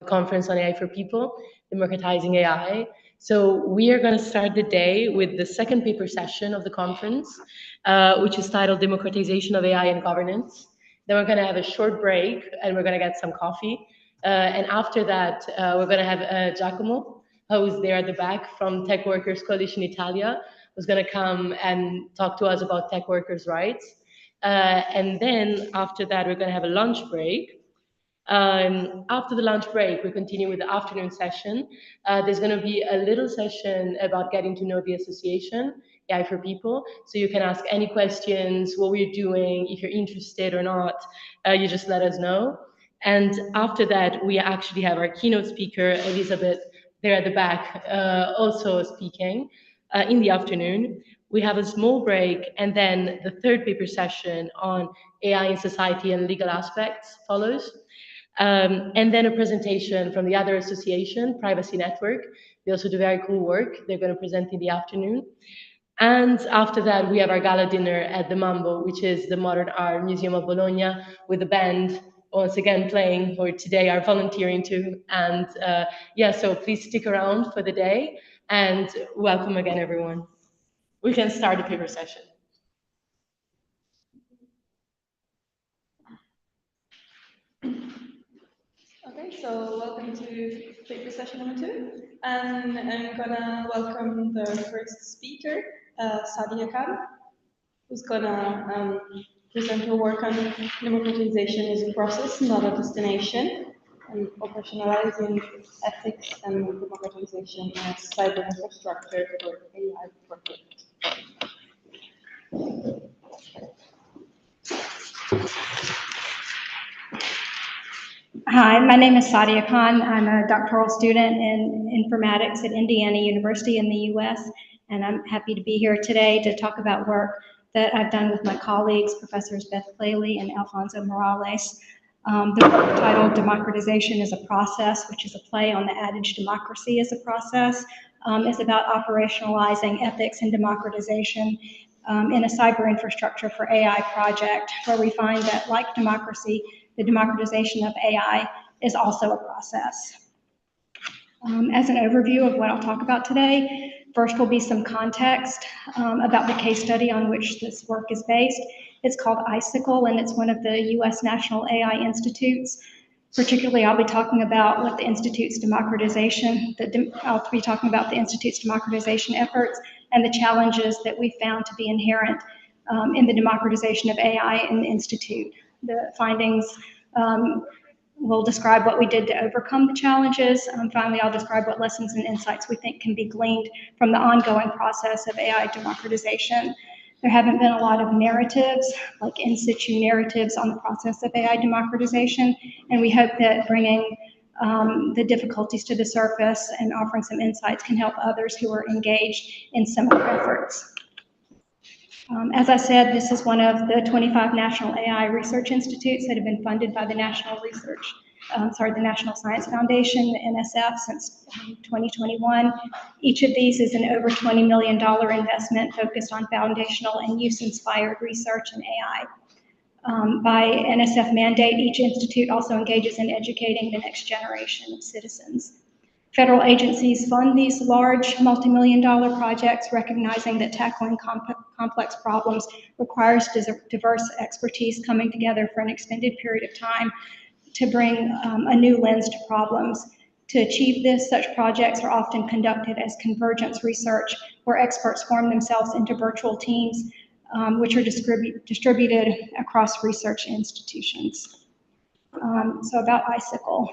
conference on AI for People, Democratizing AI. So we are going to start the day with the second paper session of the conference, which is titled Democratization of AI and Governance. Then we're going to have a short break and we're going to get some coffee. And after that, we're going to have Giacomo, who's there at the back from Tech Workers Coalition Italia, who's going to come and talk to us about tech workers' rights. And then after that, we're going to have a lunch break. After the lunch break, we continue with the afternoon session. There's going to be a little session about getting to know the association, AI for People. So you can ask any questions, what we're doing, if you're interested or not, you just let us know. And after that, we actually have our keynote speaker, Elizabeth, there at the back, also speaking in the afternoon. We have a small break, and then the third paper session on AI in society and legal aspects follows. And then a presentation from the other association, Privacy Network. They also do very cool work. They're going to present in the afternoon. And after that, we have our gala dinner at the Mambo, which is the Modern Art Museum of Bologna, with a band once again playing, or today are volunteering too. And yeah, so please stick around for the day, and welcome again, everyone. We can start the paper session. Okay, so welcome to paper session number 2. And I'm gonna welcome the first speaker, Sadia Khan, who's gonna present her work on democratization as a process, not a destination, and operationalizing ethics and democratization as cyber infrastructure for AI projects. Hi, my name is Sadia Khan. I'm a doctoral student in informatics at Indiana University in the US, and I'm happy to be here today to talk about work that I've done with my colleagues, Professors Beth Claley and Alfonso Morales. The book titled Democratization is a Process, which is a play on the adage democracy is a process, is about operationalizing ethics and democratization in a cyber infrastructure for AI project, where we find that, like democracy, the democratization of AI is also a process. As an overview of what I'll talk about today, first will be some context about the case study on which this work is based. It's called Icicle, and it's one of the US National AI Institutes. Particularly, I'll be talking about what the Institute's democratization, I'll be talking about the Institute's democratization efforts and the challenges that we found to be inherent in the democratization of AI in the Institute. The findings will describe what we did to overcome the challenges. Finally, I'll describe what lessons and insights we think can be gleaned from the ongoing process of AI democratization. There haven't been a lot of narratives, like in situ narratives on the process of AI democratization, and we hope that bringing the difficulties to the surface and offering some insights can help others who are engaged in similar efforts. As I said, this is one of the 25 national AI research institutes that have been funded by the National Science Foundation, the NSF, since 2021. Each of these is an over $20 million investment focused on foundational and use-inspired research in AI. By NSF mandate, each institute also engages in educating the next generation of citizens. Federal agencies fund these large multi-million-dollar projects, recognizing that tackling complex problems requires diverse expertise coming together for an extended period of time to bring a new lens to problems. To achieve this, such projects are often conducted as convergence research, where experts form themselves into virtual teams, which are distributed across research institutions. So about Icicle.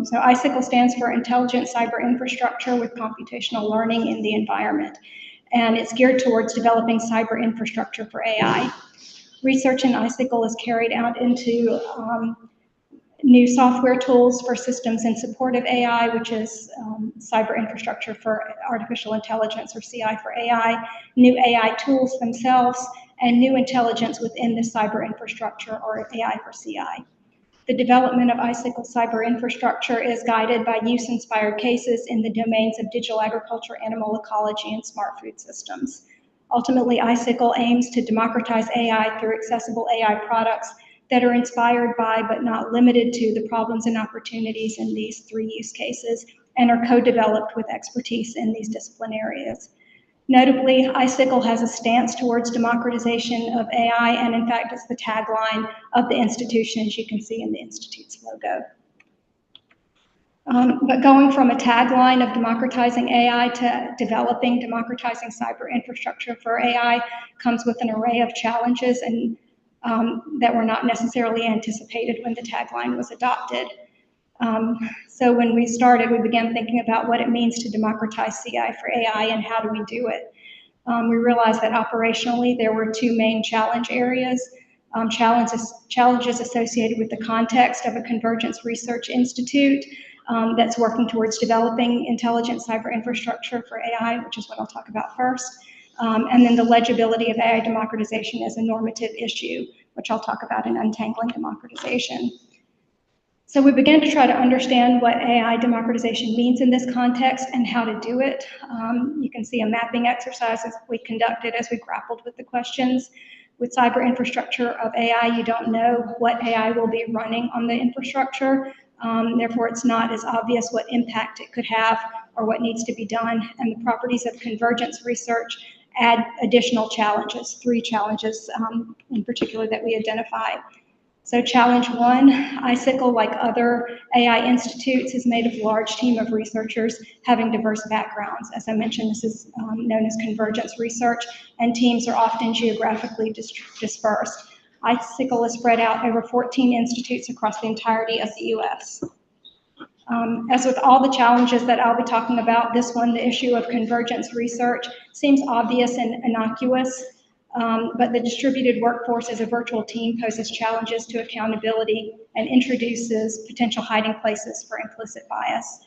So Icicle stands for Intelligent Cyber Infrastructure with Computational Learning in the Environment, and it's geared towards developing cyber infrastructure for AI. Research in Icicle is carried out into new software tools for systems in support of AI, which is cyber infrastructure for artificial intelligence, or CI for AI, new AI tools themselves, and new intelligence within the cyber infrastructure, or AI for CI. The development of Icicle cyber infrastructure is guided by use-inspired cases in the domains of digital agriculture, animal ecology, and smart food systems. Ultimately, Icicle aims to democratize AI through accessible AI products that are inspired by, but not limited to, the problems and opportunities in these 3 use cases, and are co-developed with expertise in these discipline areas. Notably, iCycle has a stance towards democratization of AI, and in fact, it's the tagline of the institution, as you can see in the Institute's logo. But going from a tagline of democratizing AI to developing democratizing cyber infrastructure for AI comes with an array of challenges and that were not necessarily anticipated when the tagline was adopted. So when we started, we began thinking about what it means to democratize CI for AI and how do we do it. We realized that operationally there were 2 main challenge areas. Challenges associated with the context of a convergence research institute that's working towards developing intelligent cyber infrastructure for AI, which is what I'll talk about first. And then the legibility of AI democratization as a normative issue, which I'll talk about in Untangling Democratization. So we began to try to understand what AI democratization means in this context and how to do it. You can see a mapping exercise as we conducted as we grappled with the questions. With cyber infrastructure of AI, you don't know what AI will be running on the infrastructure. Therefore, it's not as obvious what impact it could have or what needs to be done. And the properties of convergence research add additional challenges, 3 challenges in particular that we identified. So challenge 1, iCycle, like other AI institutes, is made of a large team of researchers having diverse backgrounds. As I mentioned, this is known as convergence research, and teams are often geographically dispersed. iCycle is spread out over 14 institutes across the entirety of the US. As with all the challenges that I'll be talking about, this one, the issue of convergence research, seems obvious and innocuous. But the distributed workforce as a virtual team poses challenges to accountability and introduces potential hiding places for implicit bias.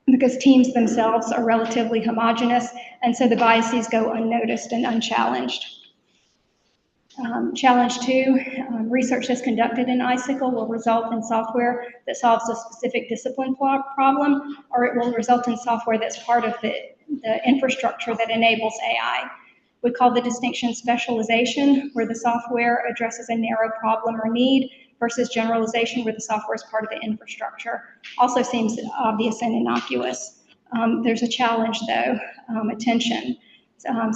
Because teams themselves are relatively homogeneous, and so the biases go unnoticed and unchallenged. Challenge 2, research that's conducted in iCycle will result in software that solves a specific discipline problem, or it will result in software that's part of the infrastructure that enables AI. We call the distinction specialization, where the software addresses a narrow problem or need, versus generalization, where the software is part of the infrastructure. Also seems obvious and innocuous. There's a challenge though, attention.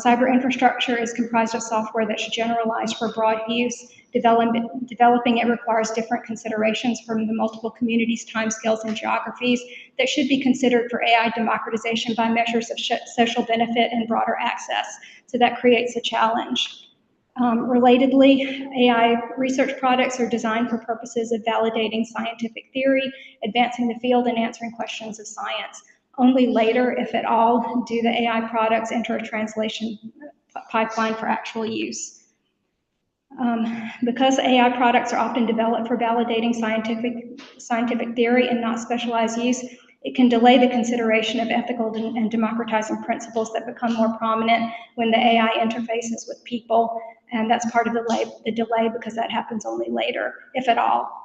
Cyber infrastructure is comprised of software that's generalized for broad use. Developing it requires different considerations from the multiple communities, timescales, and geographies that should be considered for AI democratization by measures of social benefit and broader access. So that creates a challenge. Relatedly, AI research products are designed for purposes of validating scientific theory, advancing the field, and answering questions of science. Only later, if at all, do the AI products enter a translation pipeline for actual use. Because AI products are often developed for validating scientific theory and not specialized use, it can delay the consideration of ethical and democratizing principles that become more prominent when the AI interfaces with people, and that's part of the delay because that happens only later, if at all.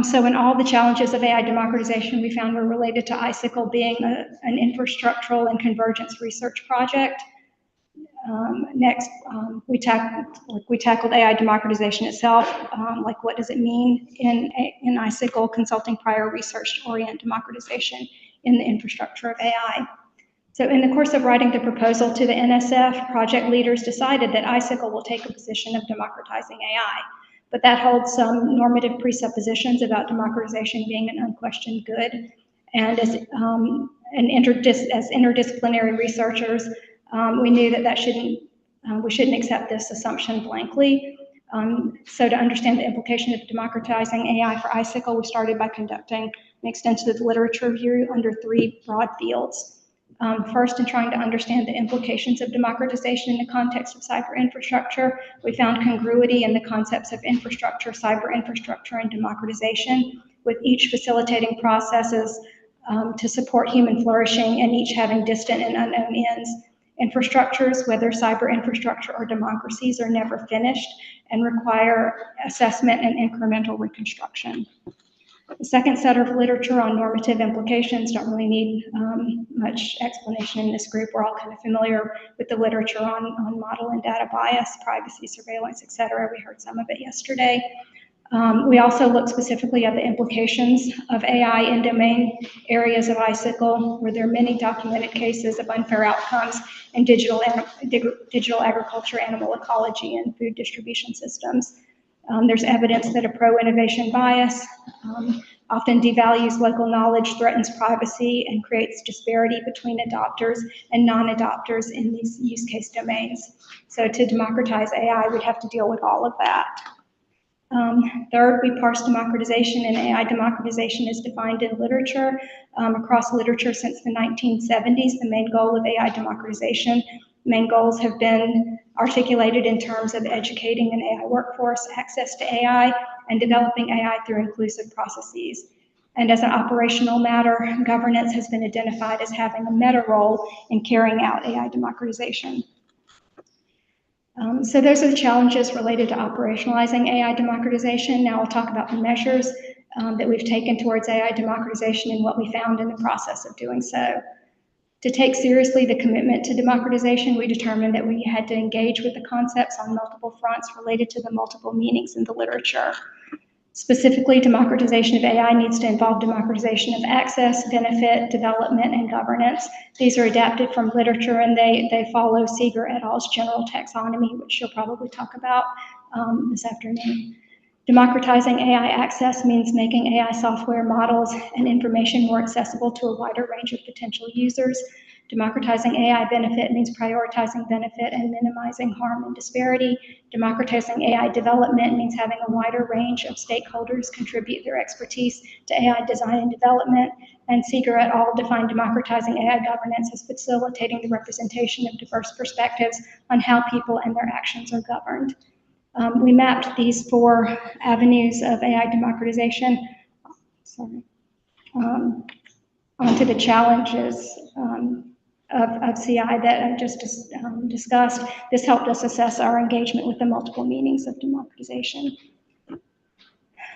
So in all the challenges of AI democratization, we found were related to iCycle being an infrastructural and convergence research project. Next, we tackled AI democratization itself, like what does it mean in iCycle consulting prior research to orient democratization in the infrastructure of AI. So in the course of writing the proposal to the NSF, project leaders decided that iCycle will take a position of democratizing AI. But that holds some normative presuppositions about democratization being an unquestioned good. And as interdisciplinary researchers, we knew that we shouldn't accept this assumption blankly. So to understand the implication of democratizing AI for iCycle, we started by conducting an extensive literature review under 3 broad fields. First, in trying to understand the implications of democratization in the context of cyber infrastructure, we found congruity in the concepts of infrastructure, cyber infrastructure, and democratization, with each facilitating processes to support human flourishing and each having distant and unknown ends. Infrastructures, whether cyber infrastructure or democracies, are never finished and require assessment and incremental reconstruction. The second set of literature on normative implications don't really need much explanation in this group. We're all kind of familiar with the literature on model and data bias, privacy, surveillance, et cetera. We heard some of it yesterday. We also look specifically at the implications of AI in domain areas of iCycle, where there are many documented cases of unfair outcomes in digital agriculture, animal ecology, and food distribution systems. There's evidence that a pro-innovation bias often devalues local knowledge, threatens privacy, and creates disparity between adopters and non-adopters in these use case domains. So to democratize AI, we'd have to deal with all of that. Third, we parse democratization, and AI democratization is defined in literature. Across literature since the 1970s, the main goal of AI democratization, main goals have been articulated in terms of educating an AI workforce, access to AI, and developing AI through inclusive processes. And as an operational matter, governance has been identified as having a meta role in carrying out AI democratization. So those are the challenges related to operationalizing AI democratization. Now I'll talk about the measures that we've taken towards AI democratization and what we found in the process of doing so. To take seriously the commitment to democratization, we determined that we had to engage with the concepts on multiple fronts related to the multiple meanings in the literature. Specifically, democratization of AI needs to involve democratization of access, benefit, development, and governance. These are adapted from literature, and they follow Seeger et al.'s general taxonomy, which she'll probably talk about this afternoon. Democratizing AI access means making AI software models and information more accessible to a wider range of potential users. Democratizing AI benefit means prioritizing benefit and minimizing harm and disparity. Democratizing AI development means having a wider range of stakeholders contribute their expertise to AI design and development. And Seeger et al. Define democratizing AI governance as facilitating the representation of diverse perspectives on how people and their actions are governed. We mapped these 4 avenues of AI democratization onto the challenges of CI that I just discussed. This helped us assess our engagement with the multiple meanings of democratization.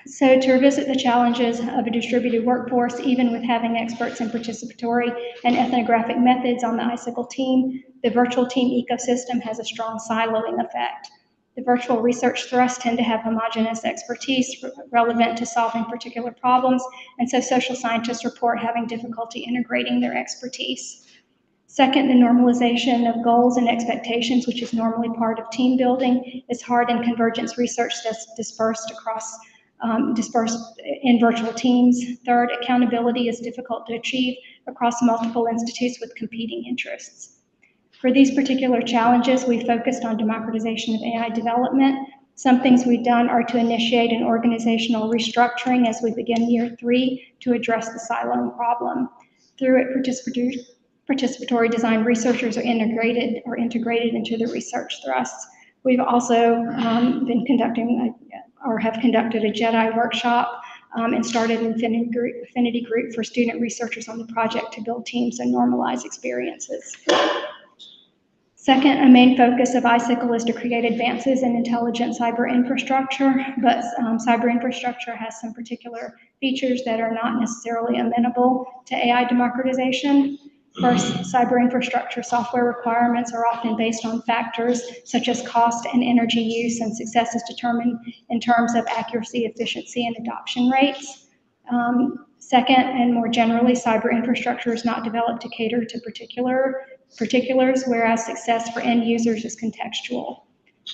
So to revisit the challenges of a distributed workforce, even with having experts in participatory and ethnographic methods on the iCycle team, the virtual team ecosystem has a strong siloing effect. The virtual research thrusts tend to have homogeneous expertise relevant to solving particular problems, and so social scientists report having difficulty integrating their expertise. Second, the normalization of goals and expectations, which is normally part of team building, is hard in convergence research that's dispersed in virtual teams. Third, accountability is difficult to achieve across multiple institutes with competing interests. For these particular challenges, we focused on democratization of AI development. Some things we've done are to initiate an organizational restructuring as we begin year 3 to address the siloing problem. Through it, participatory design researchers are integrated into the research thrusts. We've also been conducting have conducted a JEDI workshop and started an affinity group for student researchers on the project to build teams and normalize experiences. Second, a main focus of iCycle is to create advances in intelligent cyber infrastructure, but cyber infrastructure has some particular features that are not necessarily amenable to AI democratization. First, cyber infrastructure software requirements are often based on factors such as cost and energy use, and success is determined in terms of accuracy, efficiency, and adoption rates. Second, and more generally, cyber infrastructure is not developed to cater to particulars, whereas success for end users is contextual.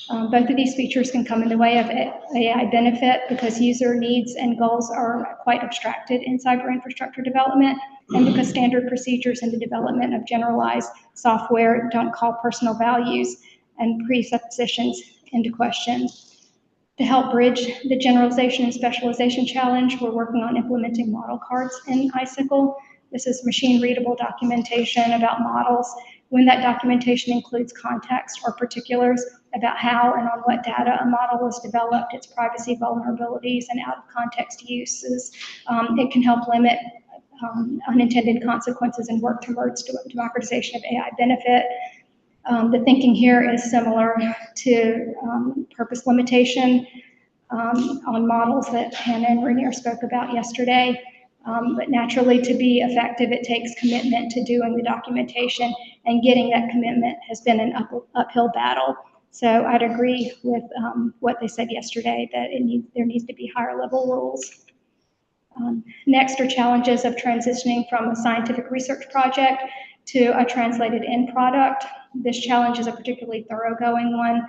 Both of these features can come in the way of AI benefit because user needs and goals are quite abstracted in cyber infrastructure development, and because standard procedures in the development of generalized software don't call personal values and presuppositions into question. To help bridge the generalization and specialization challenge, we're working on implementing model cards in iCycle. This is machine-readable documentation about models. When that documentation includes context or particulars about how and on what data a model was developed, its privacy vulnerabilities, and out-of-context uses, it can help limit unintended consequences and work towards democratization of AI benefit. The thinking here is similar to purpose limitation. on models that Hannah and Rainier spoke about yesterday. But naturally, to be effective, it takes commitment to doing the documentation, and getting that commitment has been an uphill battle. So I'd agree with what they said yesterday, that there needs to be higher level rules. Next are challenges of transitioning from a scientific research project to a translated end product. This challenge is a particularly thoroughgoing one.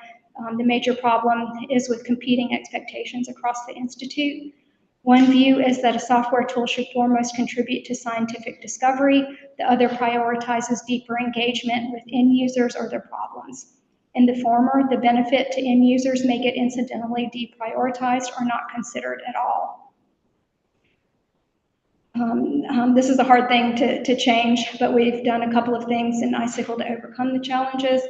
The major problem is with competing expectations across the Institute. One view is that a software tool should foremost contribute to scientific discovery. The other prioritizes deeper engagement with end users or their problems. In the former, the benefit to end users may get incidentally deprioritized or not considered at all. This is a hard thing to change, but we've done a couple of things in Icicle to overcome the challenges.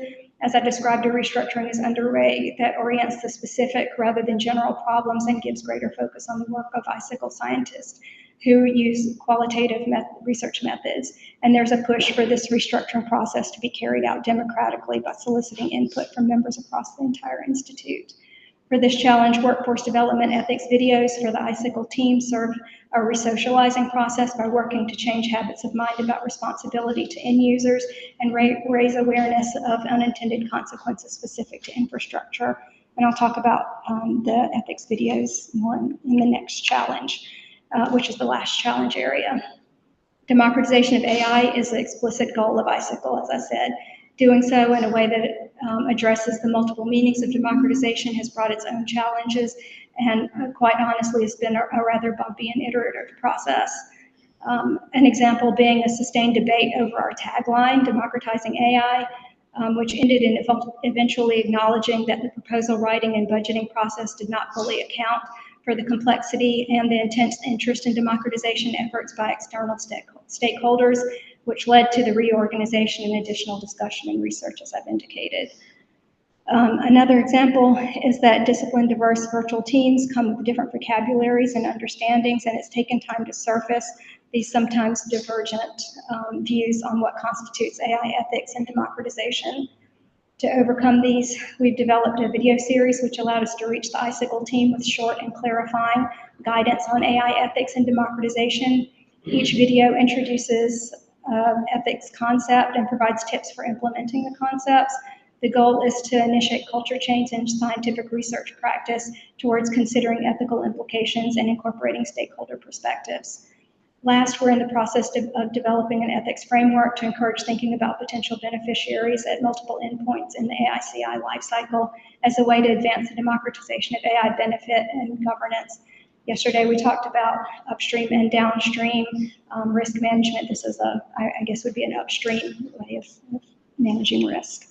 As I described, a restructuring is underway that orients the specific rather than general problems and gives greater focus on the work of Icicle scientists who use qualitative research methods. And there's a push for this restructuring process to be carried out democratically by soliciting input from members across the entire Institute. For this challenge, workforce development ethics videos for the Icicle team serve a resocializing process by working to change habits of mind about responsibility to end users and raise awareness of unintended consequences specific to infrastructure. And I'll talk about the ethics videos more in the next challenge, which is the last challenge area. Democratization of AI is the explicit goal of Icicle, as I said. Doing so in a way that addresses the multiple meanings of democratization has brought its own challenges, and quite honestly, it's been a rather bumpy and iterative process. An example being a sustained debate over our tagline, Democratizing AI, which ended in eventually acknowledging that the proposal writing and budgeting process did not fully account for the complexity and the intense interest in democratization efforts by external stakeholders, which led to the reorganization and additional discussion and research, as I've indicated. Another example is that discipline diverse virtual teams come with different vocabularies and understandings, and it's taken time to surface these sometimes divergent views on what constitutes AI ethics and democratization. To overcome these, we've developed a video series which allowed us to reach the Icicle team with short and clarifying guidance on AI ethics and democratization. Each video introduces ethics concept and provides tips for implementing the concepts. The goal is to initiate culture change in scientific research practice towards considering ethical implications and incorporating stakeholder perspectives. Last, we're in the process of developing an ethics framework to encourage thinking about potential beneficiaries at multiple endpoints in the AICI lifecycle as a way to advance the democratization of AI benefit and governance. Yesterday, we talked about upstream and downstream risk management. This is I guess would be an upstream way of managing risk.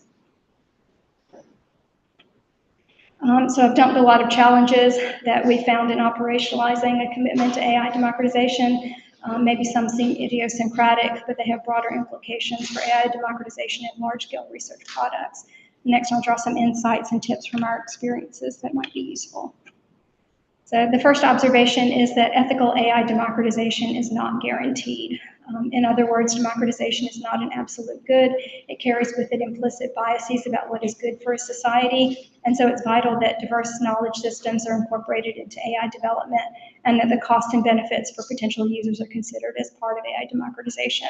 So I've dumped a lot of challenges that we found in operationalizing a commitment to AI democratization. Maybe some seem idiosyncratic, but they have broader implications for AI democratization and large-scale research products. Next, I'll draw some insights and tips from our experiences that might be useful. So the first observation is that ethical AI democratization is not guaranteed. In other words, democratization is not an absolute good. It carries with it implicit biases about what is good for a society. And so it's vital that diverse knowledge systems are incorporated into AI development and that the costs and benefits for potential users are considered as part of AI democratization.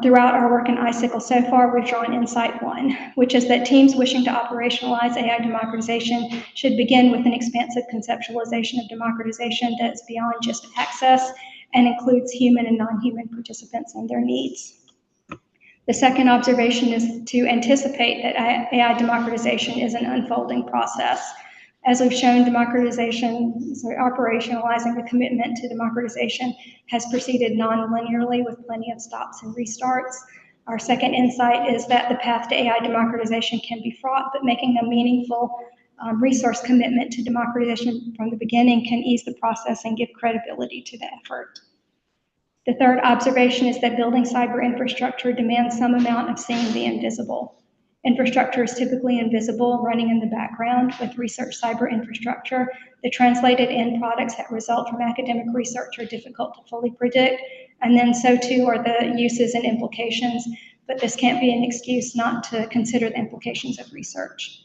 Throughout our work in Icicle so far, we've drawn insight one, which is that teams wishing to operationalize AI democratization should begin with an expansive conceptualization of democratization that's beyond just access and includes human and non-human participants and their needs. The second observation is to anticipate that AI democratization is an unfolding process. As we've shown, operationalizing the commitment to democratization has proceeded non-linearly with plenty of stops and restarts. Our second insight is that the path to AI democratization can be fraught, but making a meaningful resource commitment to democratization from the beginning can ease the process and give credibility to the effort. The third observation is that building cyber infrastructure demands some amount of seeing the invisible. Infrastructure is typically invisible, running in the background. With research cyber infrastructure, the translated end products that result from academic research are difficult to fully predict, and then so too are the uses and implications, but this can't be an excuse not to consider the implications of research.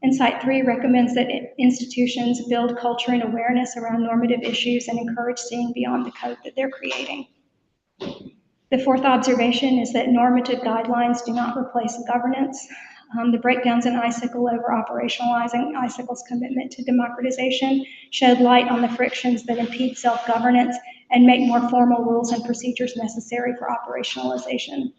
Insight 3 recommends that institutions build culture and awareness around normative issues and encourage seeing beyond the code that they're creating. The fourth observation is that normative guidelines do not replace governance. The breakdowns in ICICL over operationalizing ICICL's commitment to democratization shed light on the frictions that impede self-governance and make more formal rules and procedures necessary for operationalization.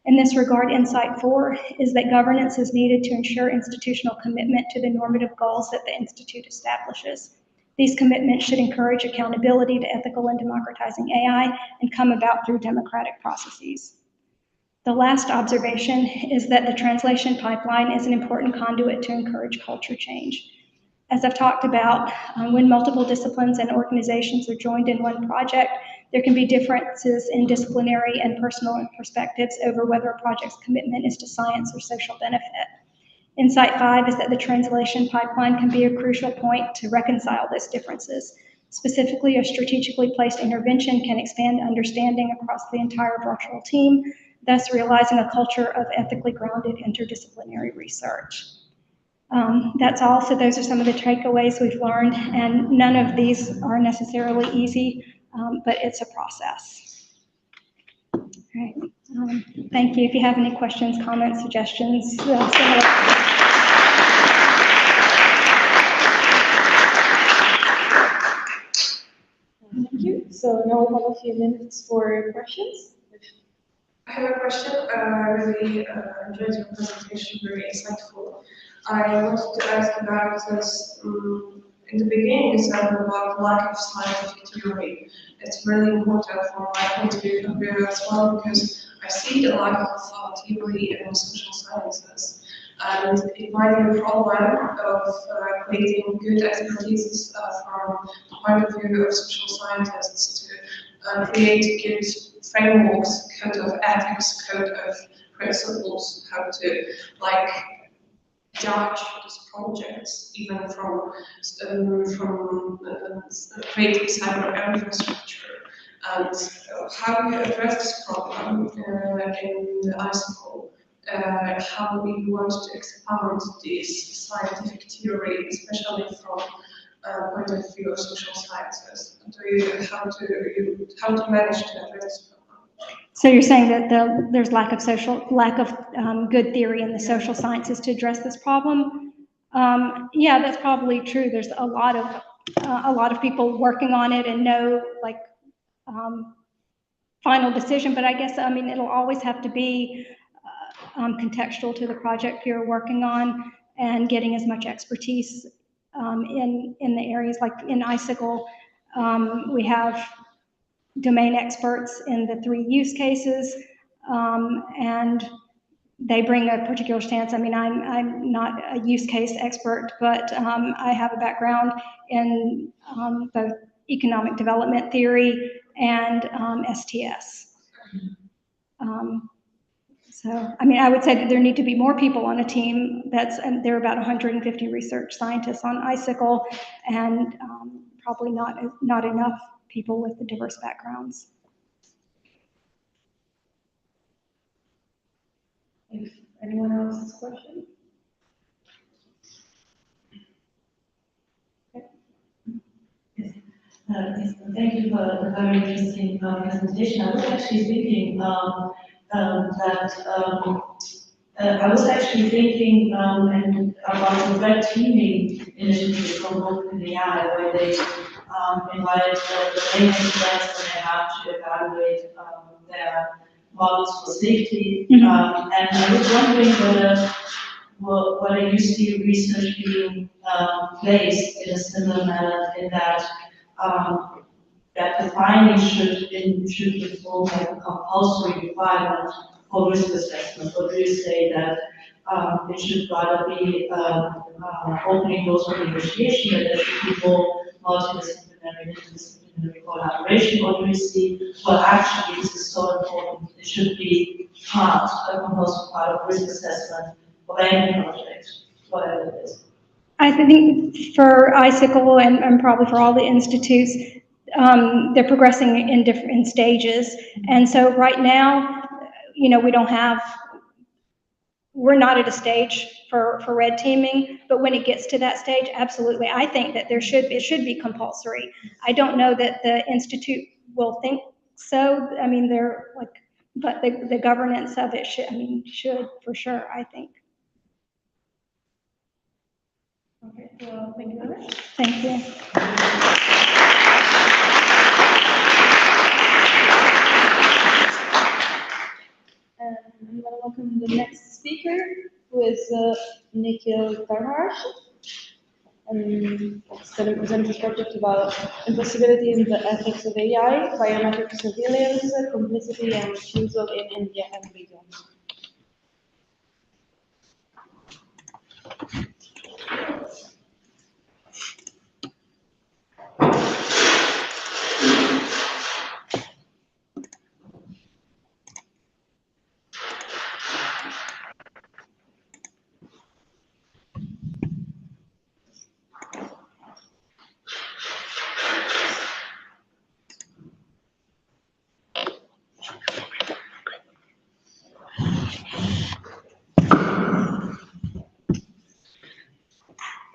In this regard, Insight 4 is that governance is needed to ensure institutional commitment to the normative goals that the Institute establishes. These commitments should encourage accountability to ethical and democratizing AI and come about through democratic processes. The last observation is that the translation pipeline is an important conduit to encourage culture change. As I've talked about, when multiple disciplines and organizations are joined in one project, there can be differences in disciplinary and personal perspectives over whether a project's commitment is to science or social benefit. Insight 5 is that the translation pipeline can be a crucial point to reconcile those differences. Specifically, a strategically placed intervention can expand understanding across the entire virtual team, thus realizing a culture of ethically grounded interdisciplinary research. That's all. So those are some of the takeaways we've learned, and none of these are necessarily easy, but it's a process. All right. Thank you. If you have any questions, comments, suggestions, Thank you. So now we have a few minutes for questions. I have a question. I really enjoyed your presentation, very insightful. I wanted to ask about this. In the beginning, you said about lack of scientific theory. It's really important from my point of view as well, because I see the lack of theory in social sciences. And it might be a problem of creating good expertise from the point of view of social scientists to create good frameworks, code of ethics, code of principles, how to judge these projects, even from creating cyber infrastructure. And how you address this problem in the ICICL, how we want to expand this scientific theory, especially from point of view of social sciences. How to manage to address this problem? So you're saying that there's lack of good theory in the social sciences to address this problem? Yeah, that's probably true. There's a lot of people working on it and no final decision. But I guess it'll always have to be contextual to the project you're working on and getting as much expertise in the areas like in ICICL. We have domain experts in the 3 use cases, and they bring a particular stance. I'm not a use case expert, but I have a background in both economic development theory and STS. So, I would say that there need to be more people on a team. There are about 150 research scientists on ICICL, and probably not enough people with the diverse backgrounds. If anyone else has questions? Yes. Thank you for the very interesting presentation. I was actually thinking and about the red teaming initiative from OpenAI, where they invite the main experts when they have to evaluate their models for safety. And I was wondering whether you see research being placed in a similar manner, in that the findings should involve a compulsory requirement for risk assessment, or do you say that it should rather be opening doors for negotiation, that there should be more multidisciplinary, interdisciplinary collaboration, or do you see, well, actually this is so important, it should be a compulsory part of risk assessment of any project, whatever it is? I think for ICICL and probably for all the institutes, they're progressing in different stages. And so right now, we don't have we're not at a stage for red teaming, but when it gets to that stage, absolutely. I think that it should be compulsory. I don't know that the Institute will think so. I mean, but the governance of it should for sure, I think. Okay, well, thank you very much. Thank you. And I'm going to welcome the next speaker, who is Nikhil Dharmaraj. And it's going to present his project about impossibility in the ethics of AI, biometric surveillance, complicity, and refusal in India and beyond.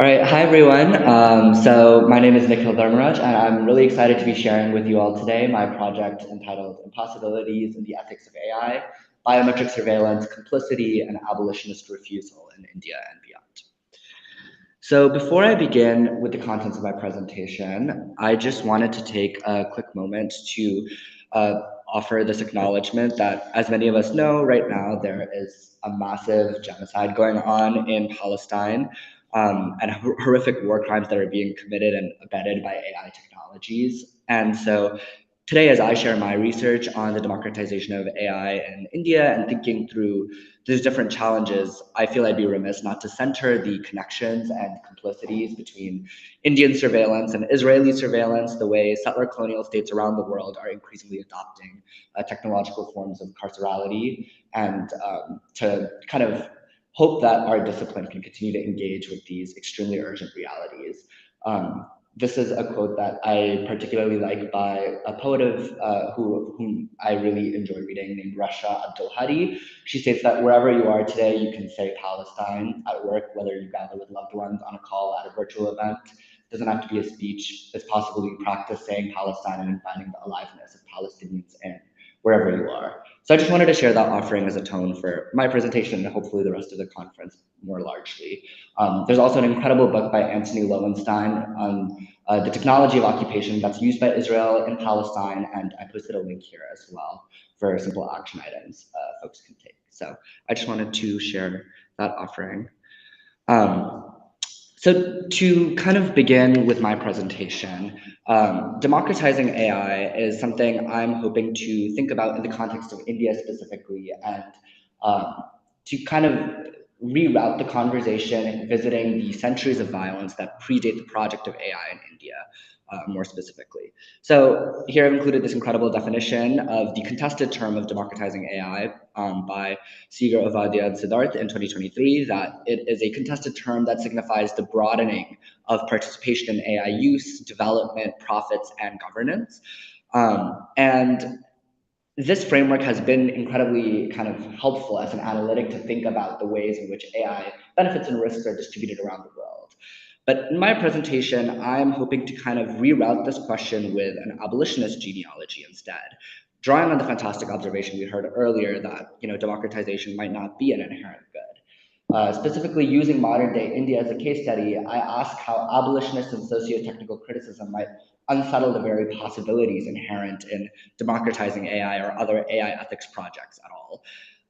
All right, hi everyone. So my name is Nikhil Dharmaraj, and I'm really excited to be sharing with you all today my project entitled Impossibilities in the Ethics of AI, Biometric Surveillance, Complicity, and Abolitionist Refusal in India and Beyond. So before I begin with the contents of my presentation, I just wanted to take a quick moment to offer this acknowledgement that, as many of us know, right now there is a massive genocide going on in Palestine, and horrific war crimes that are being committed and abetted by AI technologies. And so today, as I share my research on the democratization of AI in India and thinking through these different challenges, I feel I'd be remiss not to center the connections and complicities between Indian surveillance and Israeli surveillance, the way settler colonial states around the world are increasingly adopting technological forms of carcerality, and to kind of hope that our discipline can continue to engage with these extremely urgent realities. This is a quote that I particularly like by a poet whom I really enjoy reading, named Rasha Abdul Hadi. She states that wherever you are today, you can say Palestine at work, whether you gather with loved ones on a call at a virtual event. It doesn't have to be a speech. It's possible you practice saying Palestine and inviting the aliveness of Palestinians in wherever you are. So I just wanted to share that offering as a tone for my presentation and hopefully the rest of the conference more largely. There's also an incredible book by Anthony Lowenstein on the technology of occupation that's used by Israel in Palestine, and I posted a link here as well for simple action items folks can take. So I just wanted to share that offering. So to kind of begin with my presentation, democratizing AI is something I'm hoping to think about in the context of India specifically, and to kind of reroute the conversation, visiting the centuries of violence that predate the project of AI in India, more specifically. So here I've included this incredible definition of the contested term of democratizing AI by Seeger, Ovadia, and Siddharth in 2023, that it is a contested term that signifies the broadening of participation in AI use, development, profits, and governance. And this framework has been incredibly kind of helpful as an analytic to think about the ways in which AI benefits and risks are distributed around the world. But in my presentation, I'm hoping to kind of reroute this question with an abolitionist genealogy instead, drawing on the fantastic observation we heard earlier that democratization might not be an inherent good. Specifically using modern day India as a case study, I ask how abolitionist and socio-technical criticism might unsettle the very possibilities inherent in democratizing AI or other AI ethics projects at all.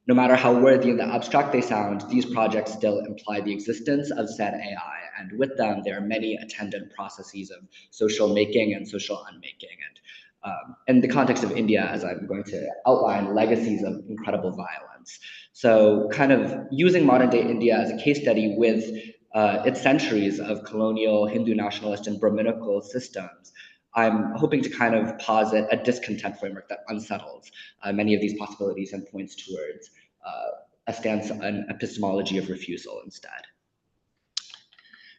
No matter how worthy in the abstract they sound, these projects still imply the existence of said AI, and with them, there are many attendant processes of social making and social unmaking. And in the context of India, as I'm going to outline, legacies of incredible violence. So kind of using modern day India as a case study with its centuries of colonial, Hindu nationalist, and Brahminical systems, I'm hoping to kind of posit a discontent framework that unsettles many of these possibilities and points towards a stance, an epistemology of refusal instead.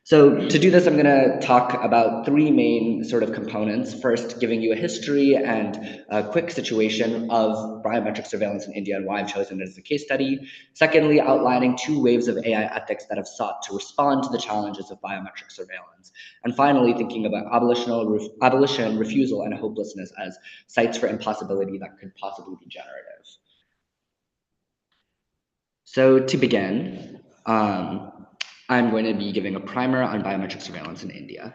So to do this, I'm going to talk about three main sort of components. First, giving you a history and a quick situation of biometric surveillance in India and why I've chosen it as a case study. Secondly, outlining two waves of AI ethics that have sought to respond to the challenges of biometric surveillance. And finally, thinking about abolition, refusal, and hopelessness as sites for impossibility that could possibly be generative. So to begin, I'm going to be giving a primer on biometric surveillance in India.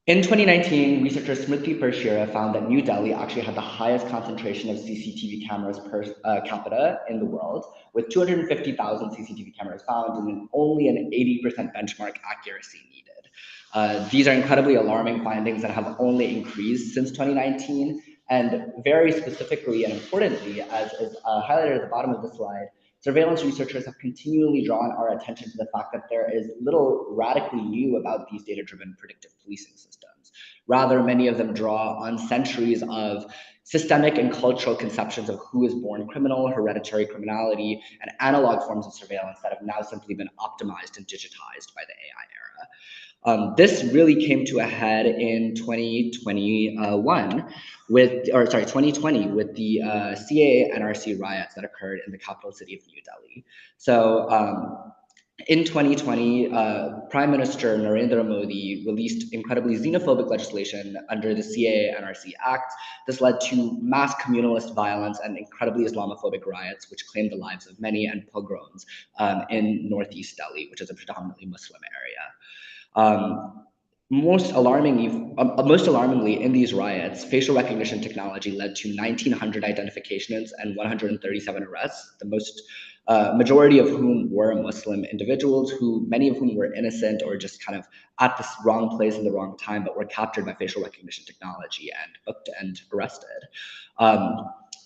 In 2019, researcher Smriti Pershira found that New Delhi actually had the highest concentration of CCTV cameras per capita in the world, with 250,000 CCTV cameras found and only an 80% benchmark accuracy needed. These are incredibly alarming findings that have only increased since 2019, and very specifically and importantly, as is highlighted at the bottom of the slide, surveillance researchers have continually drawn our attention to the fact that there is little radically new about these data-driven predictive policing systems. Rather, many of them draw on centuries of systemic and cultural conceptions of who is born criminal, hereditary criminality, and analog forms of surveillance that have now simply been optimized and digitized by the AI era. This really came to a head in 2020 with the CAA NRC riots that occurred in the capital city of New Delhi. So in 2020, Prime Minister Narendra Modi released incredibly xenophobic legislation under the CAA NRC Act. This led to mass communalist violence and incredibly Islamophobic riots, which claimed the lives of many, and pogroms in northeast Delhi, which is a predominantly Muslim area. Most alarmingly, in these riots, facial recognition technology led to 1,900 identifications and 137 arrests, the majority of whom were Muslim individuals, many of whom were innocent or just kind of at the wrong place in the wrong time, but were captured by facial recognition technology and booked and arrested.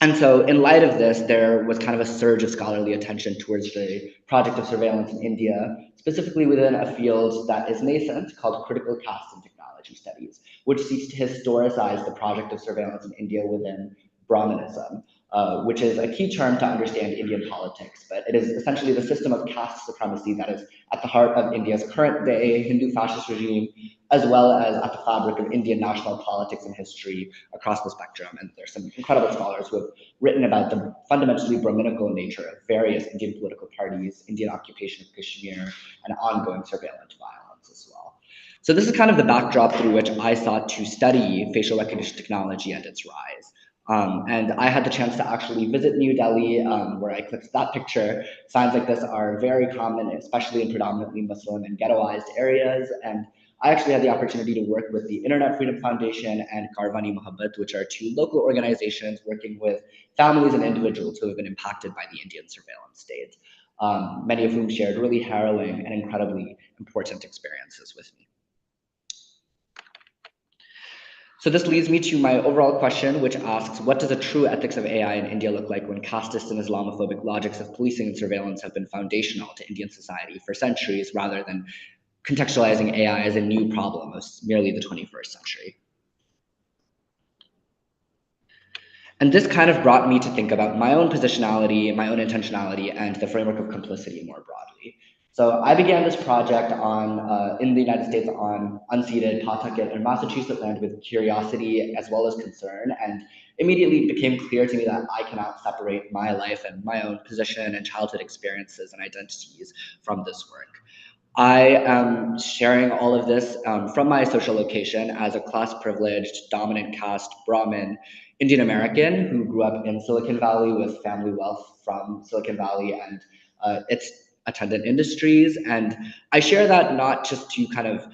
And so in light of this, there was kind of a surge of scholarly attention towards the project of surveillance in India, specifically within a field that is nascent called critical caste and technology studies, which seeks to historicize the project of surveillance in India within Brahmanism, which is a key term to understand Indian politics, but it is essentially the system of caste supremacy that is at the heart of India's current day Hindu fascist regime, as well as at the fabric of Indian national politics and history across the spectrum. And there's some incredible scholars who have written about the fundamentally Brahminical nature of various Indian political parties, Indian occupation of Kashmir, and ongoing surveillance violence as well. So this is kind of the backdrop through which I sought to study facial recognition technology and its rise. And I had the chance to actually visit New Delhi, where I clicked that picture. Signs like this are very common, especially in predominantly Muslim and ghettoized areas. And I actually had the opportunity to work with the Internet Freedom Foundation and Karvani Mohabbat, which are two local organizations working with families and individuals who have been impacted by the Indian surveillance state, many of whom shared really harrowing and incredibly important experiences with me. So this leads me to my overall question, which asks, what does a true ethics of AI in India look like when casteist and Islamophobic logics of policing and surveillance have been foundational to Indian society for centuries, rather than contextualizing AI as a new problem of merely the 21st century? And this kind of brought me to think about my own positionality, my own intentionality, and the framework of complicity more broadly. So I began this project in the United States on unceded Pawtucket and Massachusetts land with curiosity as well as concern, and immediately it became clear to me that I cannot separate my life and my own position and childhood experiences and identities from this work. I am sharing all of this from my social location as a class-privileged, dominant caste Brahmin Indian American who grew up in Silicon Valley with family wealth from Silicon Valley and its attendant industries. And I share that not just to kind of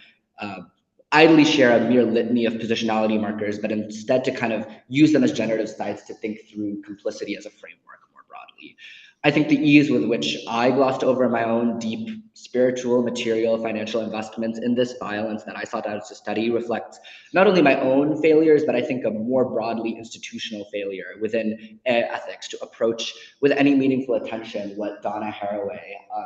idly share a mere litany of positionality markers, but instead to kind of use them as generative sites to think through complicity as a framework more broadly. I think the ease with which I glossed over my own deep spiritual, material, financial investments in this violence that I sought out to study reflects not only my own failures, but I think a more broadly institutional failure within ethics to approach with any meaningful attention what Donna Haraway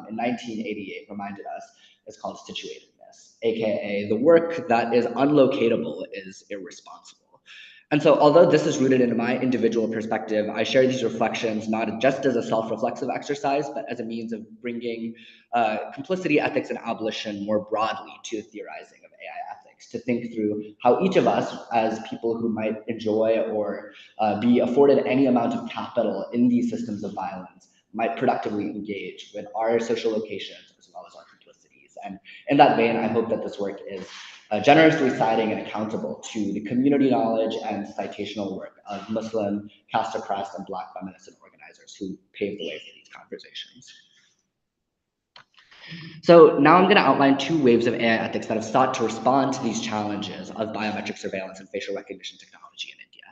in 1988 reminded us is called situatedness, aka the work that is unlocatable is irresponsible. And so, although this is rooted in my individual perspective, I share these reflections not just as a self-reflexive exercise, but as a means of bringing complicity, ethics, and abolition more broadly to theorizing of AI ethics, to think through how each of us, as people who might enjoy or be afforded any amount of capital in these systems of violence, might productively engage with our social locations as well as our complicities. And in that vein, I hope that this work is generously citing and accountable to the community knowledge and citational work of Muslim, caste-oppressed, and Black feminists and organizers who paved the way for these conversations. So now I'm going to outline 2 waves of AI ethics that have sought to respond to these challenges of biometric surveillance and facial recognition technology in India.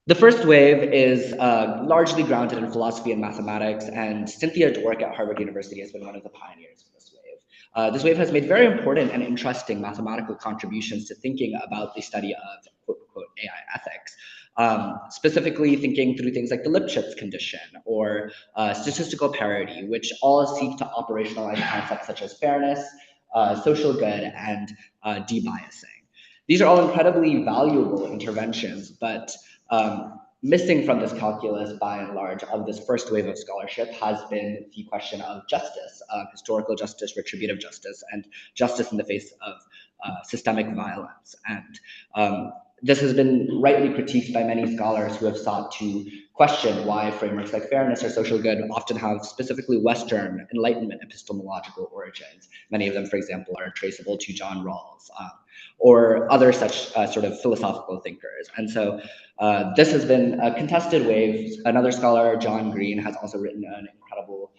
The first wave is largely grounded in philosophy and mathematics, and Cynthia Dwork at Harvard University has been one of the pioneers of this wave. This wave has made very important and interesting mathematical contributions to thinking about the study of quote-unquote AI ethics, specifically thinking through things like the Lipschitz condition or statistical parity, which all seek to operationalize concepts such as fairness, social good, and debiasing. These are all incredibly valuable interventions, but missing from this calculus, by and large, of this first wave of scholarship has been the question of justice, historical justice, retributive justice, and justice in the face of systemic violence. And this has been rightly critiqued by many scholars who have sought to question why frameworks like fairness or social good often have specifically Western Enlightenment epistemological origins. Many of them, for example, are traceable to John Rawls or other such sort of philosophical thinkers. And so this has been a contested wave. Another scholar, John Green, has also written an incredible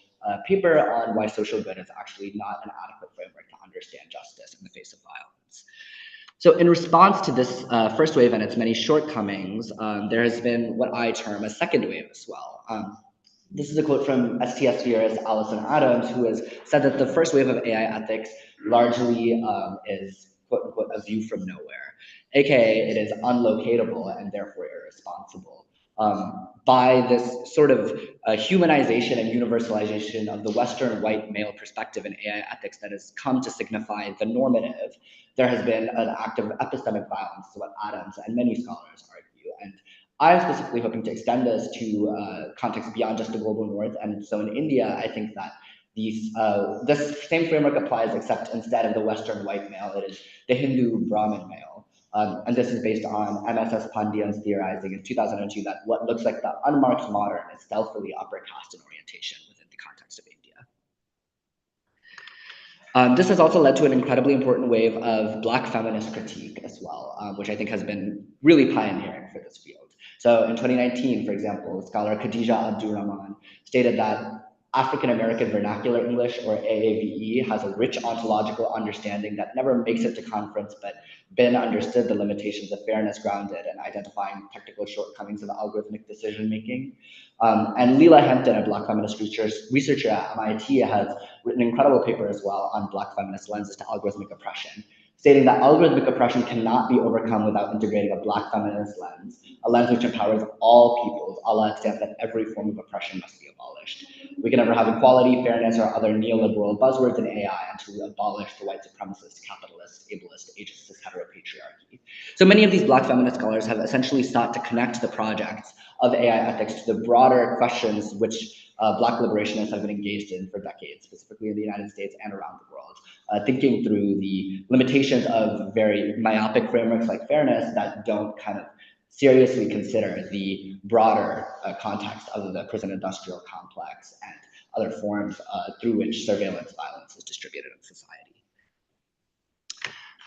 paper on why social good is actually not an adequate framework to understand justice in the face of violence. So in response to this first wave and its many shortcomings, there has been what I term a second wave as well. This is a quote from STS theorist Alison Adams, who has said that the first wave of AI ethics largely is, quote unquote, a view from nowhere, aka it is unlocatable and therefore irresponsible. By this sort of humanization and universalization of the Western white male perspective in AI ethics that has come to signify the normative, there has been an act of epistemic violence, is what Adams and many scholars argue. And I'm specifically hoping to extend this to context beyond just the global north. And so in India, I think that this same framework applies, except instead of the Western white male, it is the Hindu Brahmin male. And this is based on MSS Pandyan's theorizing in 2002 that what looks like the unmarked modern is stealthily upper caste in orientation within the context of India. This has also led to an incredibly important wave of Black feminist critique as well, which I think has been really pioneering for this field. So in 2019, for example, scholar Khadija Abdurrahman stated that African American Vernacular English, or AAVE, has a rich ontological understanding that never makes it to conference, but Ben understood the limitations of fairness grounded and identifying technical shortcomings of algorithmic decision making. And Leela Hampton, a Black feminist researcher at MIT, has written an incredible paper as well on Black feminist lenses to algorithmic oppression, stating that algorithmic oppression cannot be overcome without integrating a Black feminist lens, a lens which empowers all peoples, a la extent that every form of oppression must be abolished. We can never have equality, fairness, or other neoliberal buzzwords in AI until we abolish the white supremacist, capitalist, ableist, ageist, heteropatriarchy. So many of these Black feminist scholars have essentially sought to connect the projects of AI ethics to the broader questions which Black liberationists have been engaged in for decades, specifically in the United States and around the world, thinking through the limitations of very myopic frameworks like fairness that don't kind of seriously consider the broader context of the prison industrial complex and other forms through which surveillance violence is distributed in society.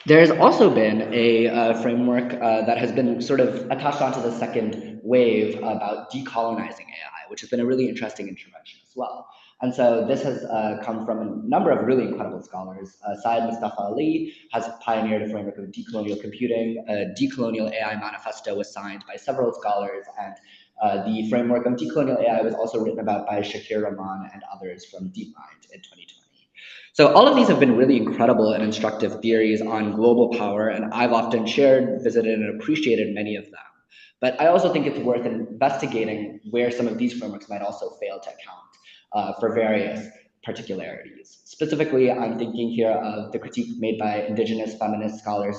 There's also been a framework that has been sort of attached onto the second wave about decolonizing AI, which has been a really interesting intervention as well. And so this has come from a number of really incredible scholars. Syed Mustafa Ali has pioneered a framework of decolonial computing. A decolonial AI manifesto was signed by several scholars, and the framework of decolonial AI was also written about by Shakir Rahman and others from DeepMind in 2020. So all of these have been really incredible and instructive theories on global power, and I've often shared, visited, and appreciated many of them. But I also think it's worth investigating where some of these frameworks might also fail to account for various particularities. Specifically, I'm thinking here of the critique made by indigenous feminist scholars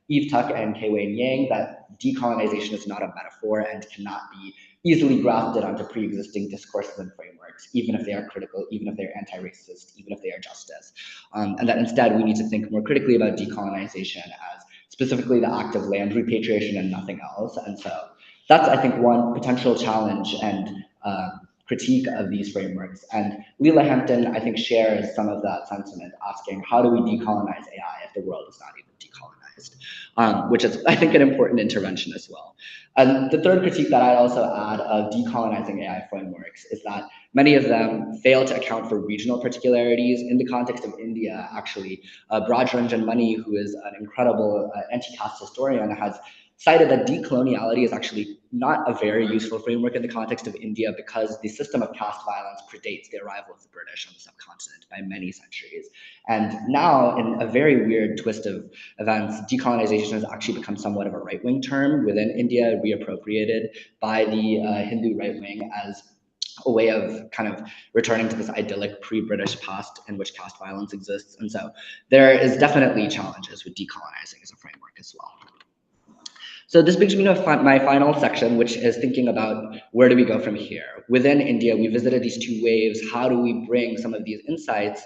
Eve Tuck and Kei-Wei Yang that decolonization is not a metaphor and cannot be easily grafted onto pre-existing discourses and frameworks, even if they are critical, even if they're anti-racist, even if they are justice. And that instead we need to think more critically about decolonization as specifically the act of land repatriation and nothing else. And so that's, I think, one potential challenge and critique of these frameworks. And Leela Hampton, I think, shares some of that sentiment, asking, how do we decolonize AI if the world is not even decolonized? Which is, I think, an important intervention as well. And the third critique that I also add of decolonizing AI frameworks is that many of them fail to account for regional particularities. In the context of India, actually, Brajranjan Mani, who is an incredible anti-caste historian, has cited that decoloniality is actually not a very useful framework in the context of India because the system of caste violence predates the arrival of the British on the subcontinent by many centuries. And now, in a very weird twist of events, decolonization has actually become somewhat of a right-wing term within India, reappropriated by the Hindu right wing as a way of kind of returning to this idyllic pre-British past in which caste violence exists. And so there is definitely challenges with decolonizing as a framework as well. So this brings me to my final section, which is thinking about where do we go from here. Within India, we visited these two waves. How do we bring some of these insights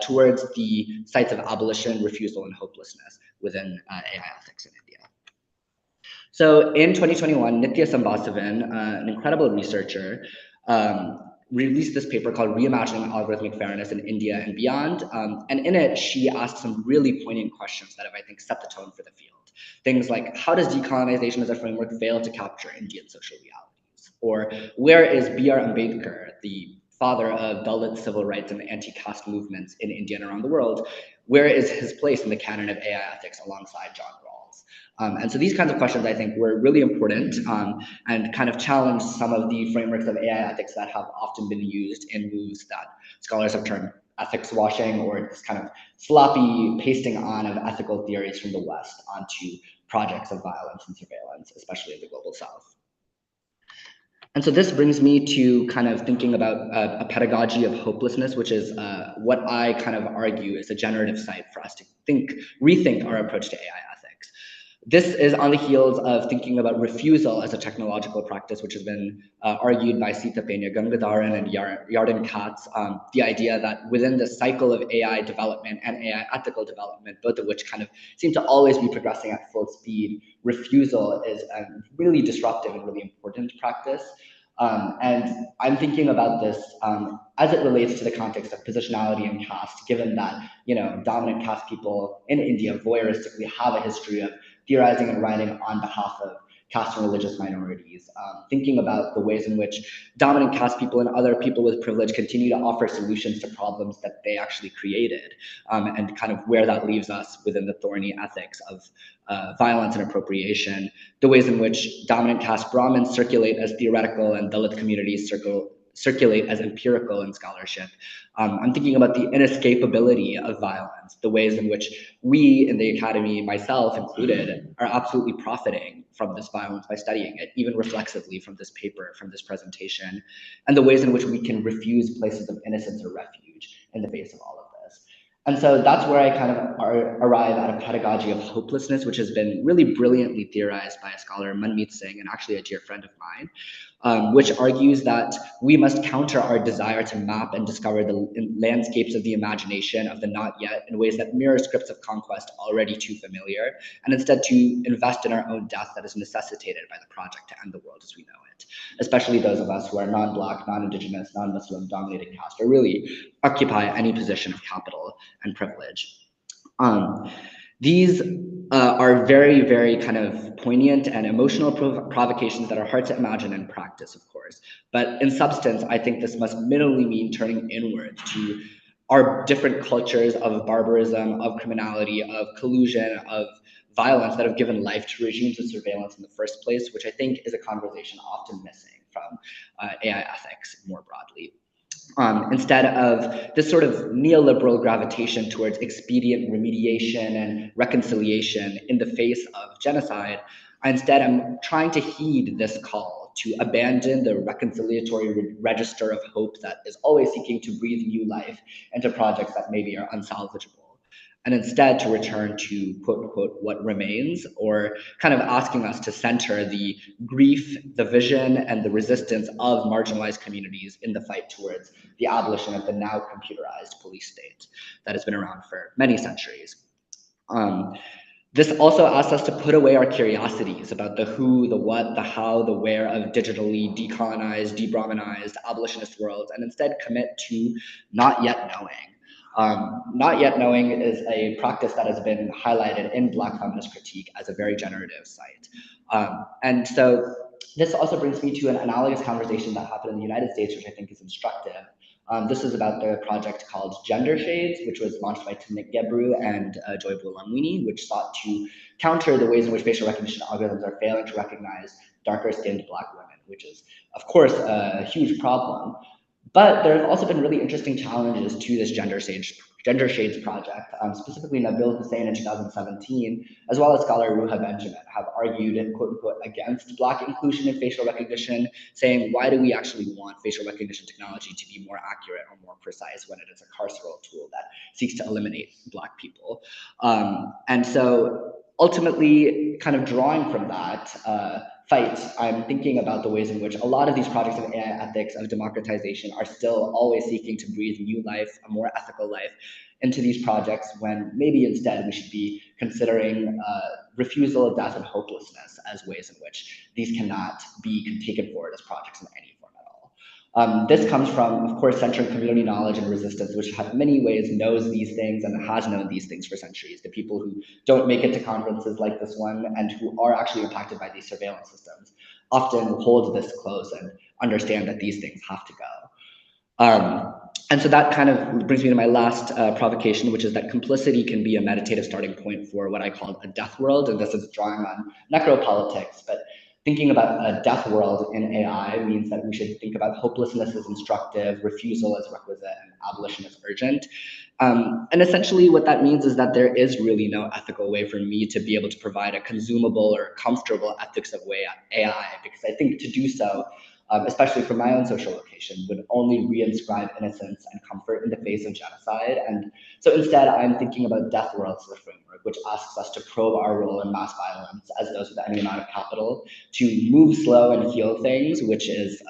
towards the sites of abolition, refusal, and hopelessness within AI ethics in India? So in 2021, Nithya Sambhasavan, an incredible researcher, released this paper called Reimagining Algorithmic Fairness in India and Beyond. And in it, she asked some really poignant questions that have, I think, set the tone for the field. Things like, how does decolonization as a framework fail to capture Indian social realities? Or where is B.R. Ambedkar, the father of Dalit civil rights and anti-caste movements in India and around the world, where is his place in the canon of AI ethics alongside John Rawls? And so these kinds of questions, I think, were really important and kind of challenged some of the frameworks of AI ethics that have often been used in moves that scholars have termed ethics washing, or this kind of sloppy pasting on of ethical theories from the West onto projects of violence and surveillance, especially in the global South. And so this brings me to kind of thinking about a pedagogy of hopelessness, which is what I kind of argue is a generative site for us to rethink our approach to AI ethics. This is on the heels of thinking about refusal as a technological practice, which has been argued by Sita Pena Gangadharan and Yarden Katz. The idea that within the cycle of AI development and AI ethical development, both of which kind of seem to always be progressing at full speed, refusal is a really disruptive and really important practice. And I'm thinking about this as it relates to the context of positionality and caste, given that, dominant caste people in India voyeuristically have a history of theorizing and writing on behalf of caste and religious minorities, thinking about the ways in which dominant caste people and other people with privilege continue to offer solutions to problems that they actually created, and kind of where that leaves us within the thorny ethics of violence and appropriation, the ways in which dominant caste Brahmins circulate as theoretical and Dalit communities circulate as empirical in scholarship. I'm thinking about the inescapability of violence, the ways in which we in the academy, myself included, are absolutely profiting from this violence by studying it, even reflexively from this paper, from this presentation, and the ways in which we can refuse places of innocence or refuge in the face of all of this. And so that's where I kind of arrive at a pedagogy of hopelessness, which has been really brilliantly theorized by a scholar, Manmeet Singh, and actually a dear friend of mine, which argues that we must counter our desire to map and discover the landscapes of the imagination of the not yet in ways that mirror scripts of conquest already too familiar, and instead to invest in our own death that is necessitated by the project to end the world as we know it, especially those of us who are non-Black, non-Indigenous, non-Muslim dominated caste, or really occupy any position of capital and privilege. These are very, very kind of poignant and emotional provocations that are hard to imagine in practice, of course. But in substance, I think this must minimally mean turning inward to our different cultures of barbarism, of criminality, of collusion, of violence that have given life to regimes of surveillance in the first place, which I think is a conversation often missing from AI ethics more broadly. Instead of this sort of neoliberal gravitation towards expedient remediation and reconciliation in the face of genocide, I instead am trying to heed this call to abandon the reconciliatory register of hope that is always seeking to breathe new life into projects that maybe are unsalvageable. and instead to return to quote unquote what remains, or kind of asking us to center the grief, the vision, and the resistance of marginalized communities in the fight towards the abolition of the now computerized police state that has been around for many centuries. This also asks us to put away our curiosities about the who, the what, the how, the where of digitally decolonized, de-Brahmanized, abolitionist worlds, and instead commit to not yet knowing. Not yet knowing is a practice that has been highlighted in Black feminist critique as a very generative site. And so this also brings me to an analogous conversation that happened in the United States, which I think is instructive. This is about the project called Gender Shades, which was launched by Timnit Gebru and Joy Buolamwini, which sought to counter the ways in which facial recognition algorithms are failing to recognize darker-skinned Black women, which is, of course, a huge problem. But there have also been really interesting challenges to this Gender Shades project. Specifically, Nabil Hussain in 2017, as well as scholar Ruha Benjamin, have argued, quote unquote, against Black inclusion in facial recognition, saying, why do we actually want facial recognition technology to be more accurate or more precise when it is a carceral tool that seeks to eliminate Black people? And so ultimately, kind of drawing from that fight, I'm thinking about the ways in which a lot of these projects of AI ethics, of democratization, are still always seeking to breathe new life, a more ethical life, into these projects, when maybe instead we should be considering refusal, death, and hopelessness as ways in which these cannot be taken forward as projects in any form at all. This comes from, of course, centering community knowledge and resistance, which in many ways knows these things and has known these things for centuries. The people who don't make it to conferences like this one and who are actually impacted by these surveillance systems often hold this close and understand that these things have to go. And so that kind of brings me to my last provocation, which is that complicity can be a meditative starting point for what I call a death world. And this is drawing on necropolitics, but thinking about a death world in AI means that we should think about hopelessness as instructive, refusal as requisite, and abolition as urgent. And essentially what that means is that there is really no ethical way for me to be able to provide a consumable or comfortable ethics of way AI, because I think to do so, especially from my own social location, would only reinscribe innocence and comfort in the face of genocide. And so instead, I'm thinking about death worlds as a framework, which asks us to probe our role in mass violence as those with any amount of capital, to move slow and heal things, which is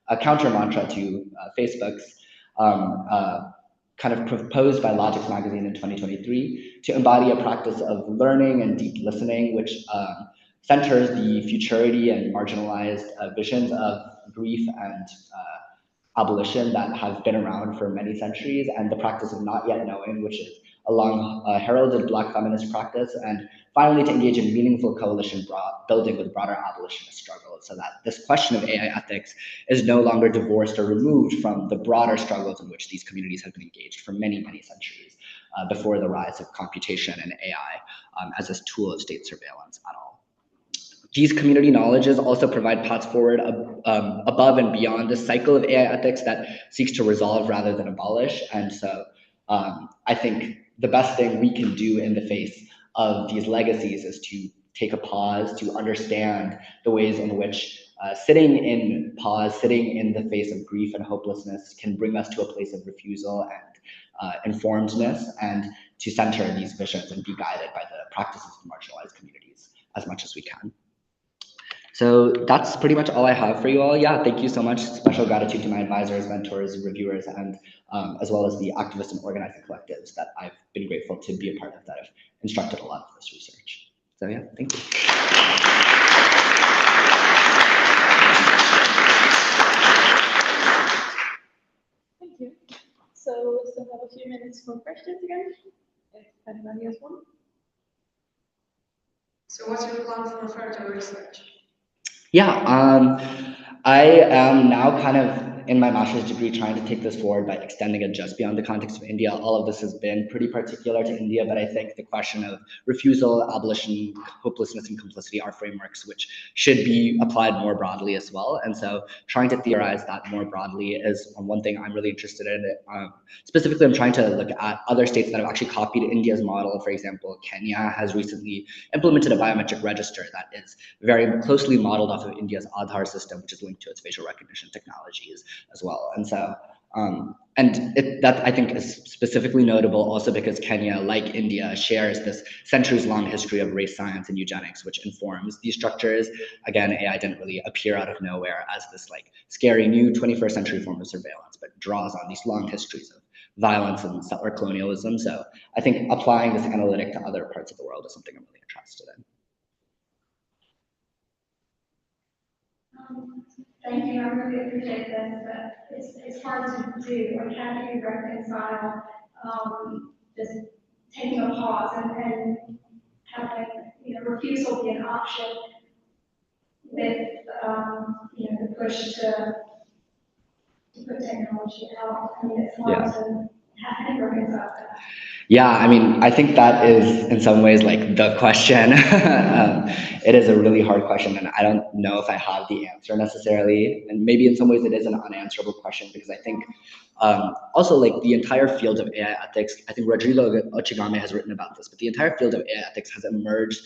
a counter mantra to Facebook's kind of proposed by Logix magazine in 2023, to embody a practice of learning and deep listening, which centers the futurity and marginalized visions of grief and abolition that have been around for many centuries, and the practice of not yet knowing, which is a long heralded Black feminist practice, and finally to engage in meaningful coalition building with broader abolitionist struggles, so that this question of AI ethics is no longer divorced or removed from the broader struggles in which these communities have been engaged for many, many centuries before the rise of computation and AI as a tool of state surveillance at all. These community knowledges also provide paths forward above and beyond the cycle of AI ethics that seeks to resolve rather than abolish. And so I think the best thing we can do in the face of these legacies is to take a pause, to understand the ways in which sitting in pause, sitting in the face of grief and hopelessness can bring us to a place of refusal and informedness, and to center these visions and be guided by the practices of marginalized communities as much as we can. So that's pretty much all I have for you all. Yeah, thank you so much. Special gratitude to my advisors, mentors, reviewers, and as well as the activists and organizing collectives that I've been grateful to be a part of, that have instructed a lot of this research. So yeah, thank you. Thank you. So we still have a few minutes for questions again, if anybody has one. So what's your plan for further research? Yeah, I am now kind of in my master's degree trying to take this forward by extending it just beyond the context of India. All of this has been pretty particular to India, but I think the question of refusal, abolition, hopelessness, and complicity are frameworks which should be applied more broadly as well. And so trying to theorize that more broadly is one thing I'm really interested in. Specifically, I'm trying to look at other states that have actually copied India's model. For example, Kenya has recently implemented a biometric register that is very closely modeled off of India's Aadhaar system, which is linked to its facial recognition technologies as well. And so that I think is specifically notable also because Kenya, like India, shares this centuries-long history of race science and eugenics, which informs these structures. Again, AI didn't really appear out of nowhere as this like scary new 21st century form of surveillance, but draws on these long histories of violence and settler colonialism. So I think applying this analytic to other parts of the world is something I'm really interested in. Thank you, I really appreciate this, but it's hard to do. Like, how do you reconcile just taking a pause and having, refusal be an option with, the push to put technology out? I mean, it's hard to, how do you reconcile that? Yeah, I mean, I think that is in some ways like the question. It is a really hard question, and I don't know if I have the answer necessarily. And maybe in some ways it is an unanswerable question because I think also like the entire field of AI ethics, I think Rodrigo Ochigame has written about this, but the entire field of AI ethics has emerged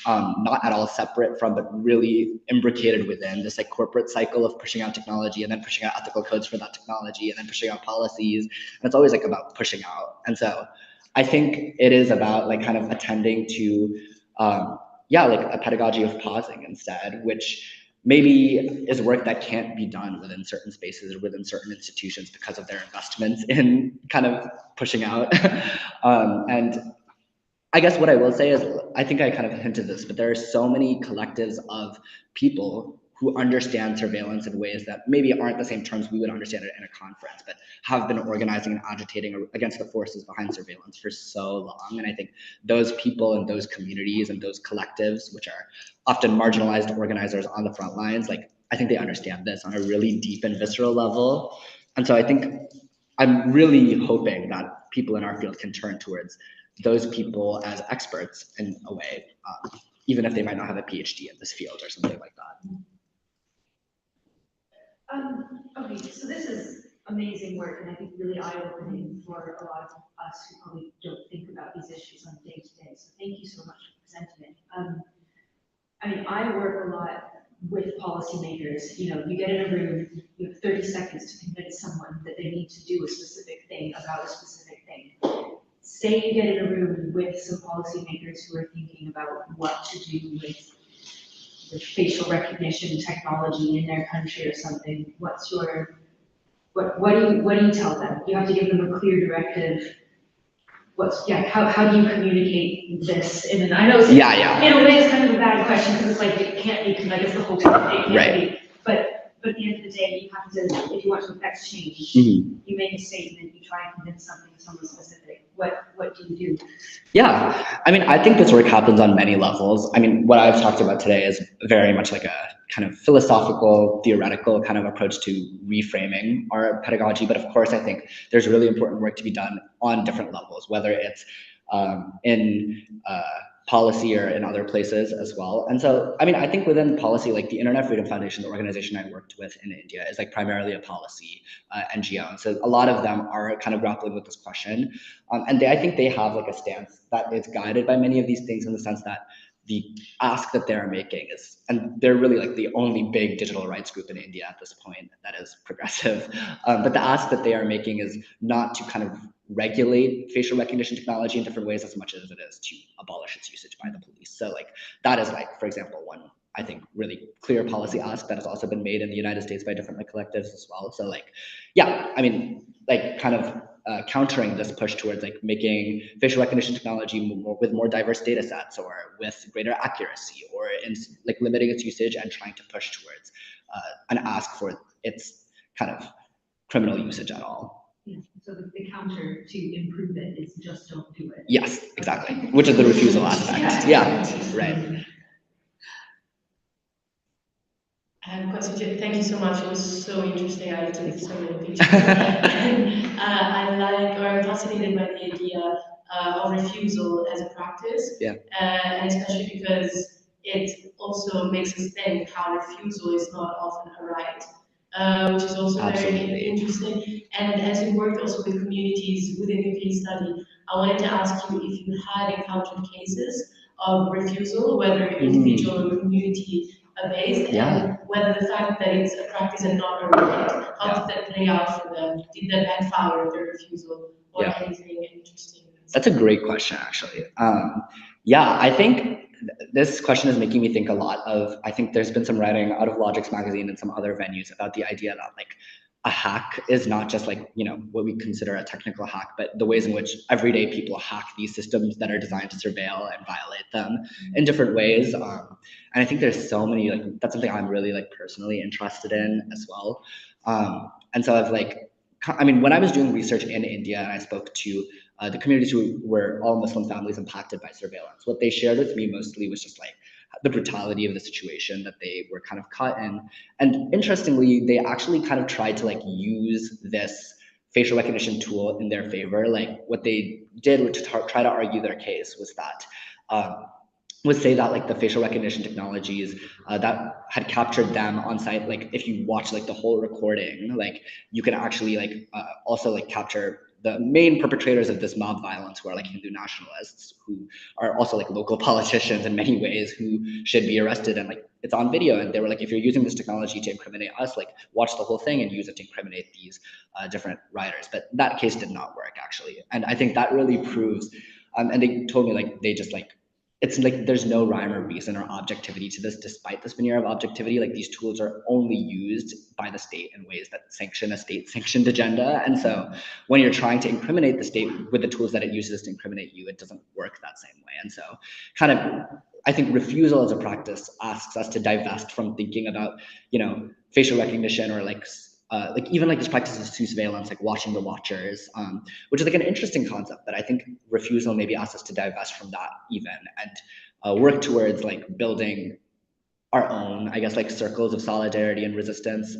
not at all separate from, but really imbricated within this like corporate cycle of pushing out technology and then pushing out ethical codes for that technology and then pushing out policies. And it's always like about pushing out. And so I think it is about like kind of attending to, like a pedagogy of pausing instead, which maybe is work that can't be done within certain spaces or within certain institutions because of their investments in kind of pushing out. And I guess what I will say is, I think I kind of hinted this, but there are so many collectives of people who understand surveillance in ways that maybe aren't the same terms we would understand it in a conference, but have been organizing and agitating against the forces behind surveillance for so long. And I think those people and those communities and those collectives, which are often marginalized organizers on the front lines, like I think they understand this on a really deep and visceral level. And so I think I'm really hoping that people in our field can turn towards those people as experts in a way, even if they might not have a PhD in this field or something like that. Okay, so this is amazing work, and I think really eye-opening for a lot of us who probably don't think about these issues on day to day. So thank you so much for presenting it. I mean, I work a lot with policymakers. You know, you get in a room, you have 30 seconds to convince someone that they need to do a specific thing about a specific thing. Say you get in a room with some policymakers who are thinking about what to do with the facial recognition technology in their country or something. What do you tell them? You have to give them a clear directive. How do you communicate this? I know in a way it's kind of a bad question because it's like it can't be, because I guess the whole point it can't be. But at the end of the day, you have to, if you want to affect change, you make a statement, you try and convince someone specific. What do you do? Yeah, I mean, I think this work happens on many levels. I mean, what I've talked about today is very much like a kind of philosophical, theoretical kind of approach to reframing our pedagogy. But of course, I think there's really important work to be done on different levels, whether it's in policy or in other places as well. And so, I mean, I think within policy, like the Internet Freedom Foundation, the organization I worked with in India, is like primarily a policy NGO. And so a lot of them are kind of grappling with this question. And I think they have like a stance that is guided by many of these things in the sense that the ask that they're making is, and they're really like the only big digital rights group in India at this point that is progressive. But the ask that they are making is not to kind of regulate facial recognition technology in different ways as much as it is to abolish its usage by the police. So like that is like, for example, one I think really clear policy ask that has also been made in the United States by different like collectives as well. So like, yeah, I mean, like kind of countering this push towards like making facial recognition technology with more diverse data sets or with greater accuracy, or in like limiting its usage and trying to push towards an ask for its kind of criminal usage at all. Yeah. So the counter to improve it is just don't do it. Yes, exactly. Which is the refusal aspect. Yeah, right. I have a question. Thank you so much. It was so interesting. I took so many pictures. And I'm fascinated by the idea of refusal as a practice. Yeah. And especially because it also makes us think how refusal is not often a right, which is also very interesting. And as you worked also with communities within your case study, I wanted to ask you if you had encountered cases of refusal, whether individual or community based, and whether the fact that it's a practice and not a right, how did that play out for them? Did that backfire their refusal or anything interesting? That's a great question, actually. Yeah, I think this question is making me think a lot of, I think there's been some writing out of Logic's magazine and some other venues about the idea that like a hack is not just like, you know, what we consider a technical hack, but the ways in which everyday people hack these systems that are designed to surveil and violate them in different ways. And I think there's so many, like, that's something I'm really like personally interested in as well. And so I've like, I mean, when I was doing research in India and I spoke to the communities who were all Muslim families impacted by surveillance, what they shared with me mostly was just like the brutality of the situation that they were kind of caught in. And interestingly, they actually kind of tried to like use this facial recognition tool in their favor. Like what they did to try to argue their case was that would say that like the facial recognition technologies that had captured them on site, like if you watch like the whole recording, like you can actually like also like capture the main perpetrators of this mob violence, who are like Hindu nationalists, who are also like local politicians in many ways, who should be arrested, and like it's on video. And they were like, if you're using this technology to incriminate us, like watch the whole thing and use it to incriminate these different rioters. But that case did not work actually, and I think that really proves. And they told me like they just like it's like there's no rhyme or reason or objectivity to this, despite this veneer of objectivity. Like these tools are only used by the state in ways that sanction a state-sanctioned agenda. And so when you're trying to incriminate the state with the tools that it uses to incriminate you, it doesn't work that same way. And so kind of, I think refusal as a practice asks us to divest from thinking about, you know, facial recognition or like even like this practice of surveillance, like watching the watchers, which is like an interesting concept. But I think refusal maybe asks us to divest from that even and work towards like building our own, I guess, like circles of solidarity and resistance.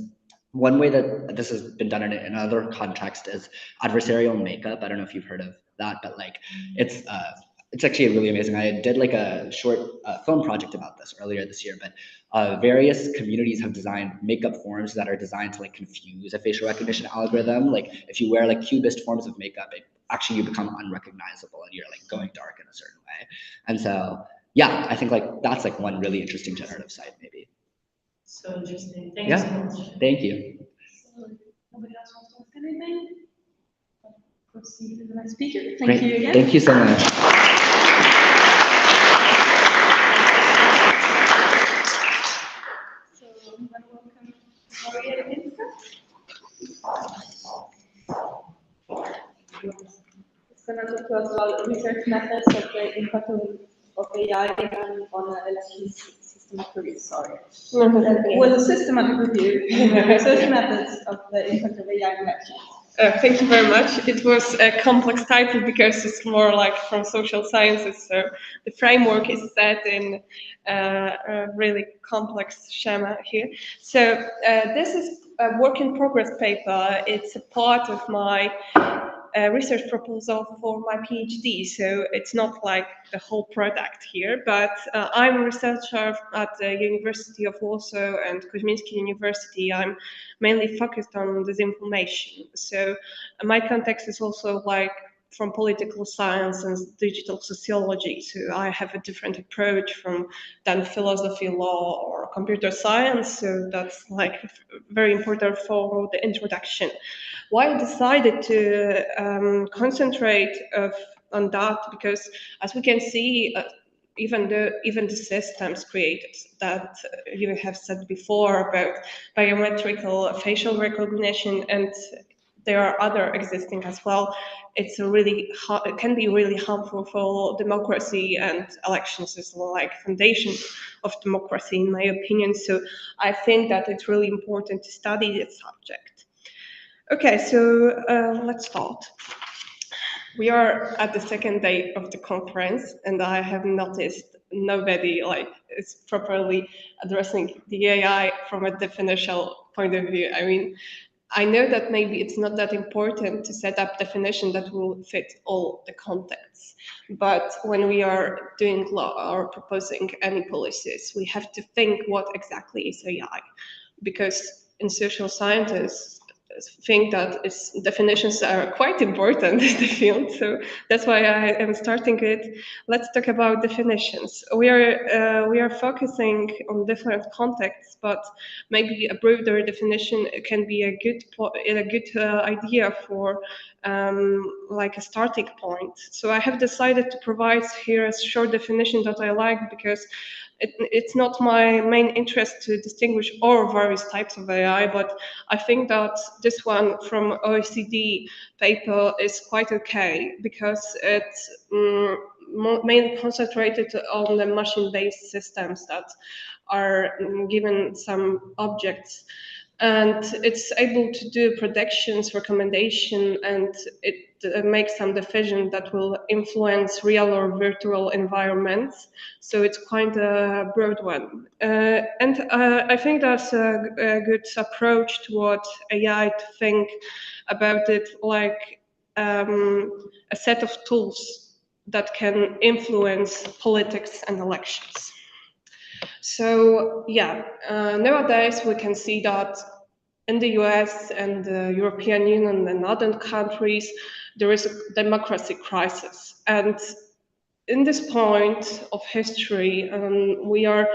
One way that this has been done in another context is adversarial makeup. I don't know if you've heard of that, but like it's actually really amazing. I did like a short film project about this earlier this year, but various communities have designed makeup forms that are designed to like confuse a facial recognition algorithm. Like if you wear like cubist forms of makeup, actually you become unrecognizable and you're like going dark in a certain way. And so, yeah, I think like that's like one really interesting generative site maybe. So interesting. Thank you so much. Thank you. So, nobody else wants to ask anything? Proceed to the next speaker. Thank Great. you again. Thank you so much. So I'm going to welcome Maria Minska. It's going to talk to us about research methods of the impact of AI on election system review. Sorry. Well, a systematic review, research methods of the impact of AI in elections. Thank you very much. It was a complex title because it's more like from social sciences, so the framework is set in a really complex schema here. So this is a work in progress paper. It's a part of my research proposal for my PhD, so it's not like the whole product here, but I'm a researcher at the University of Warsaw and Kuzminski University. I'm mainly focused on disinformation. So my context is also like from political science and digital sociology. So I have a different approach than philosophy, law, or computer science. So that's like very important for the introduction. Why I decided to concentrate on that, because as we can see, even the systems created that you have said before about biometrical facial recognition, and there are other existing as well. It can be really harmful for democracy, and elections is like foundation of democracy, in my opinion. So I think that it's really important to study this subject. Okay, so let's start. We are at the second day of the conference, and I have noticed nobody is properly addressing the AI from a definitional point of view. I mean, I know that maybe it's not that important to set up definition that will fit all the contexts, but when we are doing law or proposing any policies, we have to think what exactly is AI, because in social sciences, think that its definitions are quite important in the field, so that's why I am starting it. Let's talk about definitions. We are focusing on different contexts, but maybe a broader definition can be a good idea for like a starting point. So I have decided to provide here a short definition that I like, because it's not my main interest to distinguish all various types of AI, but I think that this one from OECD paper is quite okay, because it's mainly concentrated on the machine-based systems that are given some objects, and it's able to do predictions, recommendation, and it makes some decision that will influence real or virtual environments. So it's quite a broad one. And I think that's a good approach toward AI, to think about it like a set of tools that can influence politics and elections. So yeah, nowadays we can see that in the US and the European Union and other countries, there is a democracy crisis. And in this point of history, we are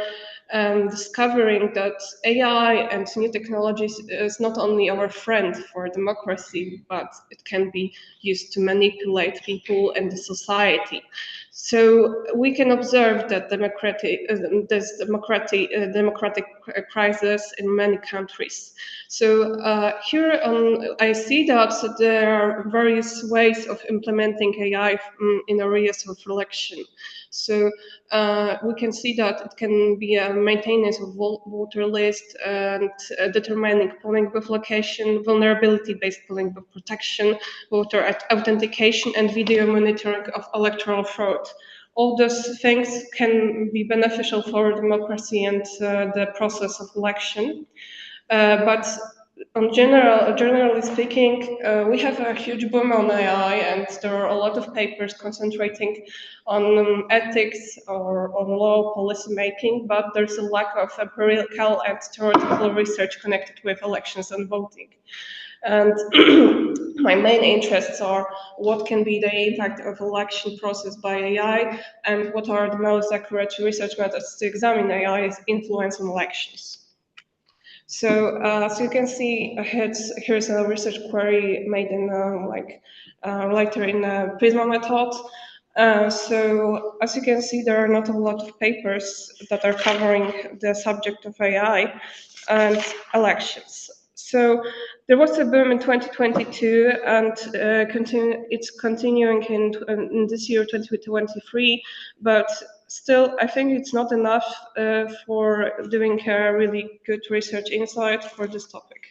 discovering that AI and new technologies is not only our friend for democracy, but it can be used to manipulate people and the society. So we can observe that democratic crisis in many countries. So here I see that there are various ways of implementing AI in areas of election. So we can see that it can be a maintenance of voter list and determining polling booth location, vulnerability-based polling booth protection, voter authentication, and video monitoring of electoral fraud. All those things can be beneficial for democracy and the process of election. But generally speaking, we have a huge boom on AI, and there are a lot of papers concentrating on ethics or on law policy making, but there's a lack of empirical and theoretical research connected with elections and voting. And my main interests are what can be the impact of election process by AI, and what are the most accurate research methods to examine AI's influence on elections. So as you can see, here's a research query made in later in Prisma method. So as you can see, there are not a lot of papers that are covering the subject of AI and elections. So there was a boom in 2022, and it's continuing in this year, 2023, but still, I think it's not enough for doing a really good research insight for this topic.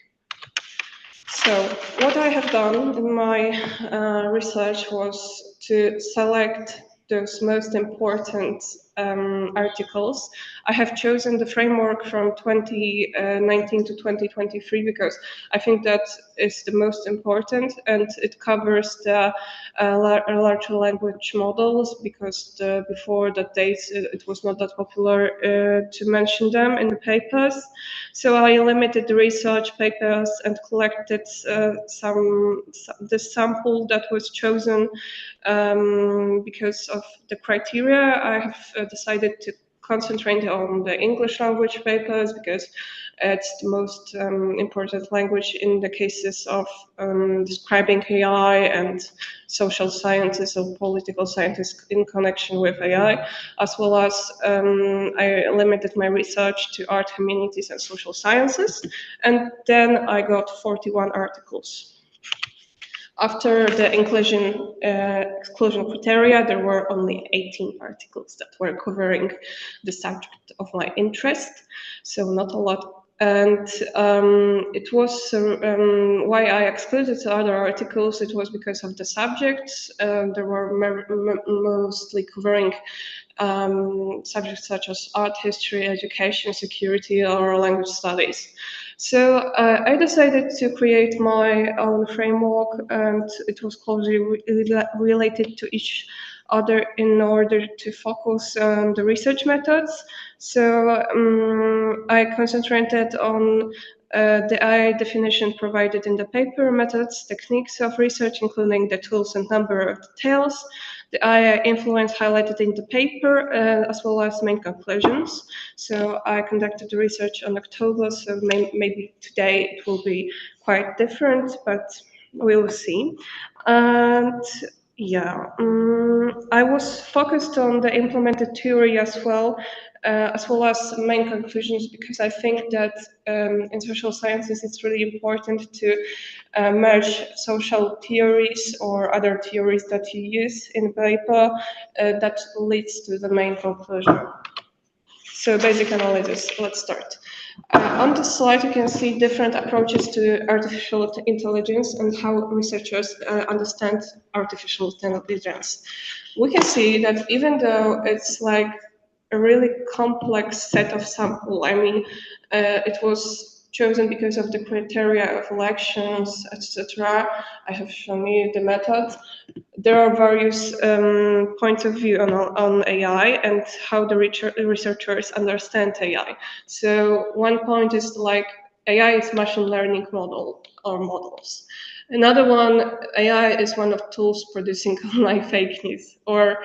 So what I have done in my research was to select those most important articles. I have chosen the framework from 2019 to 2023 because I think that is the most important, and it covers the large language models, because before that days it was not that popular to mention them in the papers. So I limited the research papers and collected the sample that was chosen because of the criteria. I have decided to concentrate on the English language papers because it's the most important language in the cases of describing AI and social sciences or political sciences in connection with AI, as well as I limited my research to art, humanities, and social sciences. And then I got 41 articles. After the exclusion criteria, there were only 18 articles that were covering the subject of my interest, so not a lot. And it was why I excluded other articles. It was because of the subjects. There were mostly covering subjects such as art, history, education, security, or language studies. So I decided to create my own framework, and it was closely related to each other in order to focus on the research methods. So I concentrated on The AI definition provided in the paper, methods, techniques of research, including the tools and number of details, the AI influence highlighted in the paper, as well as main conclusions. So I conducted the research on October, so maybe today it will be quite different, but we will see. And yeah, I was focused on the implemented theory as well as main conclusions, because I think that in social sciences it's really important to merge social theories or other theories that you use in paper that leads to the main conclusion. So basic analysis, let's start. On this slide, you can see different approaches to artificial intelligence and how researchers understand artificial intelligence. We can see that even though it's like a really complex set of sample, I mean, it was chosen because of the criteria of elections, etc. I have shown you the method. There are various points of view on AI and how the researchers understand AI. So one point is like AI is machine learning model or models. Another one, AI is one of tools producing online fake news, or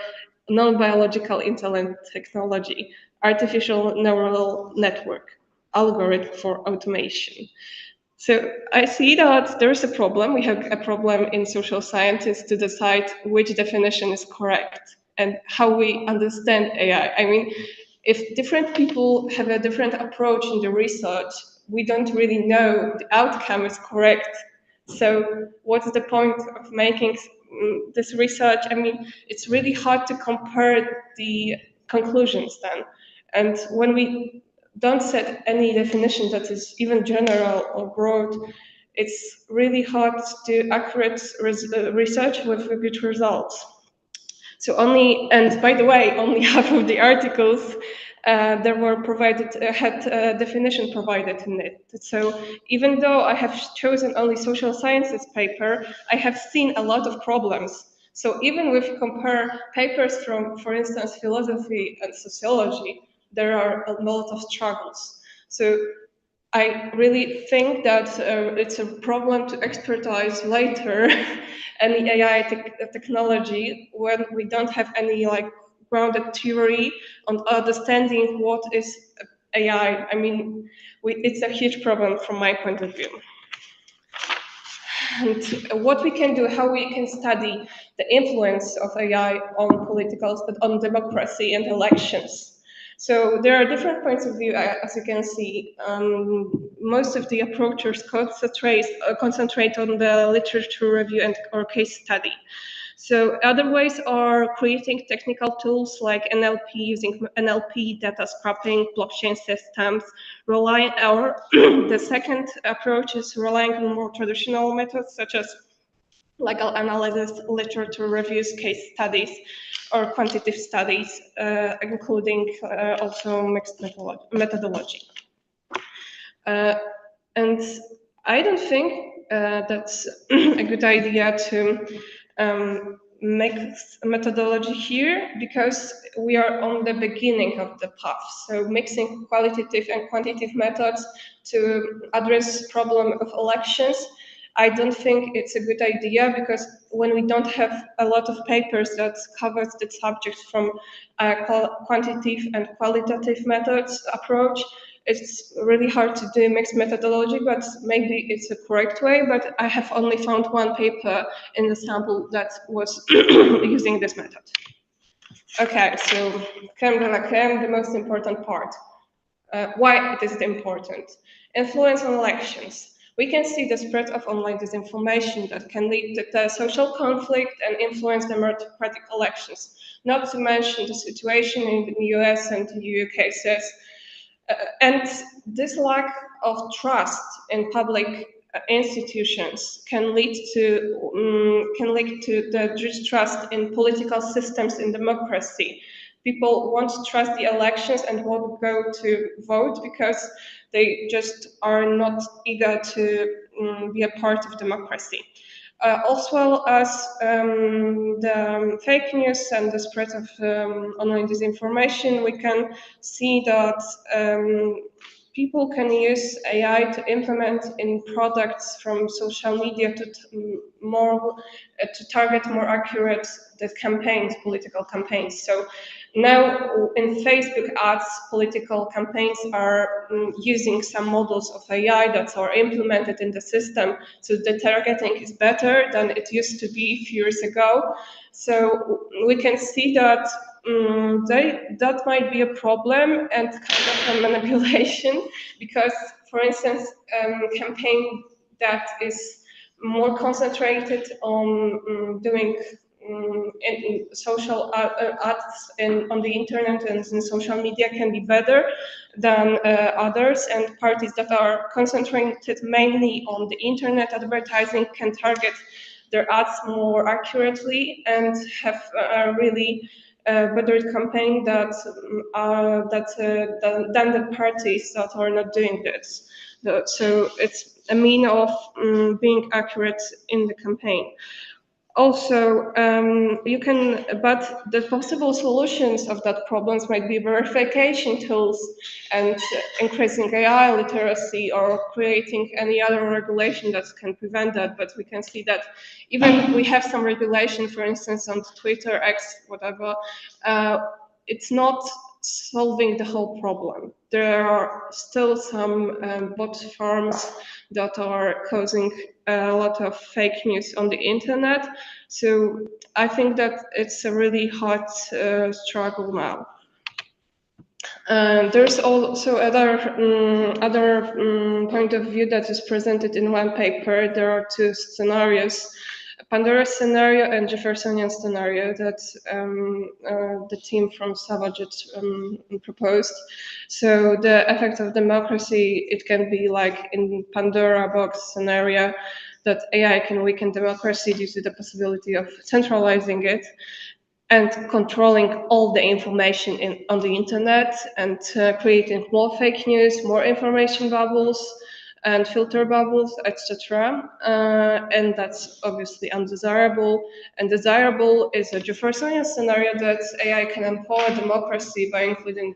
non-biological intelligent technology, artificial neural network, algorithm for automation. So I see that there is a problem. We have a problem in social sciences to decide which definition is correct and how we understand AI. I mean, if different people have a different approach in the research, we don't really know the outcome is correct. So what's the point of making this research? I mean, it's really hard to compare the conclusions then. And when we don't set any definition that is even general or broad, it's really hard to do accurate research with good results. So and by the way, only half of the articles that were provided had a definition provided in it. So even though I have chosen only social sciences paper, I have seen a lot of problems. So even if we compare papers from, for instance, philosophy and sociology, there are a lot of struggles. So I really think that it's a problem to expertise later any AI technology when we don't have any like grounded theory on understanding what is AI. I mean, it's a huge problem from my point of view. And what we can do, how we can study the influence of AI on democracy and elections. So there are different points of view, as you can see. Most of the approaches concentrate on the literature review or case study. So other ways are creating technical tools like NLP, using NLP, data scrapping, blockchain systems, the second approach is relying on more traditional methods such as legal analysis, literature reviews, case studies, or quantitative studies, including also mixed methodology. And I don't think that's a good idea to make methodology here, because we are on the beginning of the path. So mixing qualitative and quantitative methods to address problem of elections, I don't think it's a good idea, because when we don't have a lot of papers that covers the subject from quantitative and qualitative methods approach, it's really hard to do mixed methodology, but maybe it's a correct way. But I have only found one paper in the sample that was using this method. Okay, so crème de la crème, the most important part. Why it is important? Influence on elections. We can see the spread of online disinformation that can lead to social conflict and influence democratic elections. Not to mention the situation in the US and the UK cases. And this lack of trust in public institutions can lead to the distrust in political systems in democracy. People won't trust the elections and won't go to vote because they just are not eager to be a part of democracy. As well as the fake news and the spread of online disinformation, we can see that people can use AI to implement in products from social media to to target more accurate the campaigns, political campaigns. So now in Facebook ads, political campaigns are using some models of AI that are implemented in the system, so the targeting is better than it used to be a few years ago. So we can see that that might be a problem and kind of a manipulation, because, for instance, campaign that is more concentrated on doing in social ads on the internet and in social media can be better than others, and parties that are concentrated mainly on the internet advertising can target their ads more accurately and have a really better campaign than the parties that are not doing this. So it's a mean of being accurate in the campaign. Also, but the possible solutions of that problems might be verification tools and increasing AI literacy or creating any other regulation that can prevent that. But we can see that even we have some regulation, for instance, on Twitter, X, whatever, it's not solving the whole problem. There are still some bot farms that are causing a lot of fake news on the internet. So I think that it's a really hard struggle now. There's also other point of view that is presented in one paper. There are two scenarios: Pandora scenario and Jeffersonian scenario that the team from Savage proposed. So the effect of democracy, it can be like in Pandora box scenario, that AI can weaken democracy due to the possibility of centralizing it and controlling all the information on the internet and creating more fake news, more information bubbles, and filter bubbles, etc. And that's obviously undesirable. And desirable is a Jeffersonian scenario that AI can empower democracy by including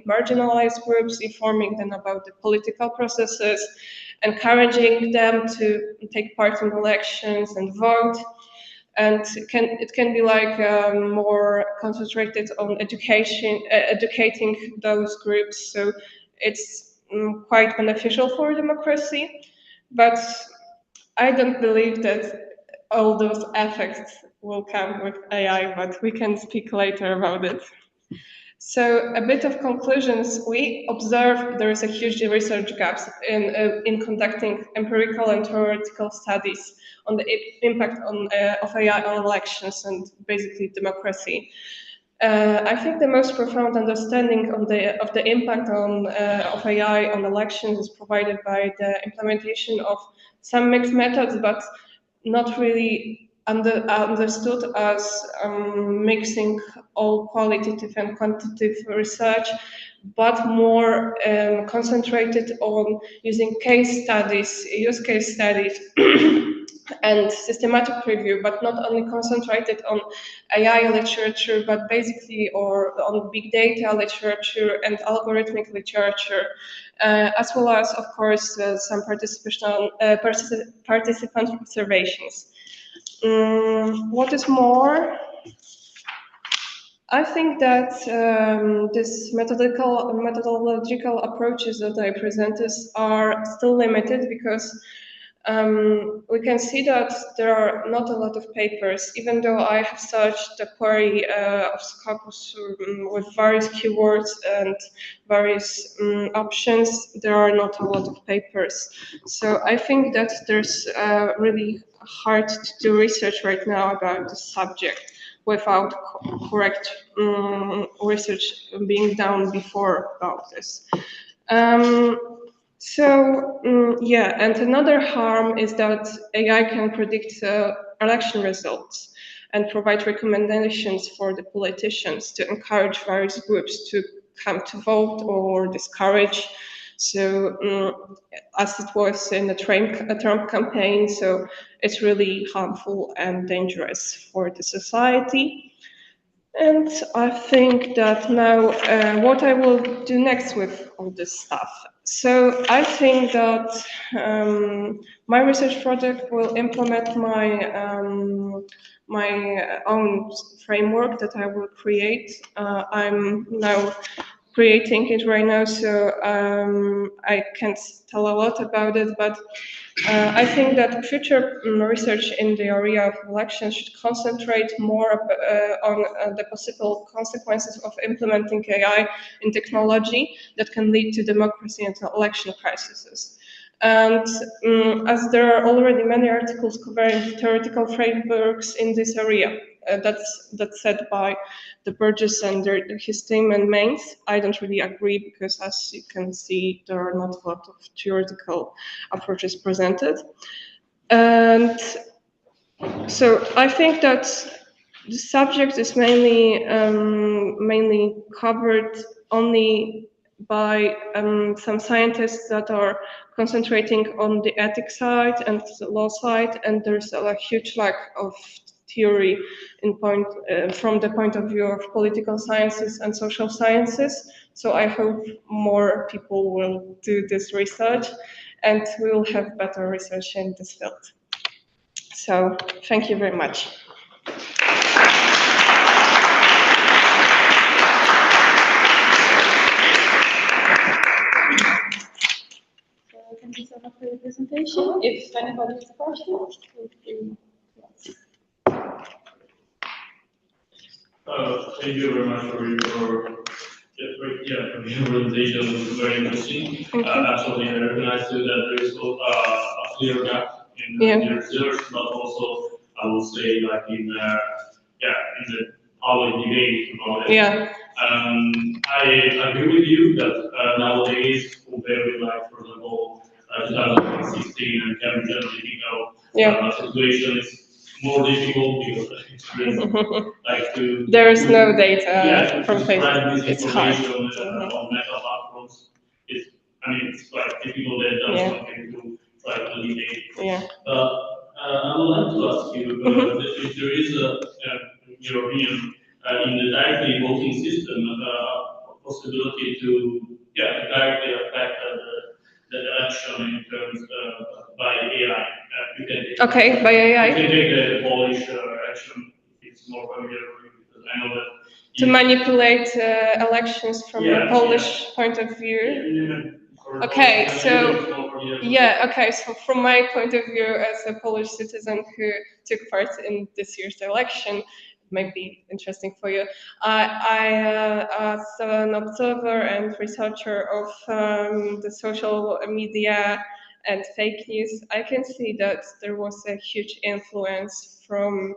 marginalized groups, informing them about the political processes, encouraging them to take part in elections and vote. And it can be like more concentrated on educating those groups. So it's quite beneficial for democracy, but I don't believe that all those effects will come with AI, but we can speak later about it. So a bit of conclusions. We observe there is a huge research gaps in conducting empirical and theoretical studies on the impact of AI on elections and basically democracy. I think the most profound understanding of the impact of AI on elections is provided by the implementation of some mixed methods, but not really understood as mixing all qualitative and quantitative research, but more concentrated on using use case studies and systematic review, but not only concentrated on AI literature, but basically or on big data literature and algorithmic literature, as well as, of course, some participant observations. What is more, I think that these methodological approaches that I presented are still limited because we can see that there are not a lot of papers, even though I have searched the query of Scopus with various keywords and various options, there are not a lot of papers. So I think that there's really hard to do research right now about the subject without correct research being done before about this. Yeah, and another harm is that AI can predict election results and provide recommendations for the politicians to encourage various groups to come to vote or discourage. So as it was in the Trump campaign, so it's really harmful and dangerous for the society. And I think that now what I will do next with all this stuff. So I think that my research project will implement my own framework that I will create. I'm now creating it right now, so I can't tell a lot about it, but I think that future research in the area of elections should concentrate more on the possible consequences of implementing AI in technology that can lead to democracy and election crises. And as there are already many articles covering theoretical frameworks in this area, that's said by the Burgess and his team and Mainz. I don't really agree because, as you can see, there are not a lot of theoretical approaches presented. And so I think that the subject is mainly covered only by some scientists that are concentrating on the ethics side and the law side, and there's a huge lack of theory from the point of view of political sciences and social sciences. So I hope more people will do this research, and we will have better research in this field. So thank you very much. Thank you so much for the presentation. If anybody has questions, feel free to ask. Thank you very much for your presentation. It was very interesting. Absolutely, I recognize too that there is a clear gap in the research, but also I would say like in the public debate about it. I agree with you that nowadays, compared with like for example 2016 and Cambridge Analytica, the situation is more difficult because it's really like to there is no data from Facebook. It's hard. On meta platforms. It's quite difficult that does something to try to debate. But I would like to ask you if there is in your opinion, in the directly voting system, possibility to directly affect the election in terms by AI. By AI. You can take the Polish election if it's more familiar with you, because I know that. To manipulate elections from a Polish point of view. Okay, so from my point of view as a Polish citizen who took part in this year's election, it might be interesting for you. As an observer and researcher of the social media and fake news, I can see that there was a huge influence from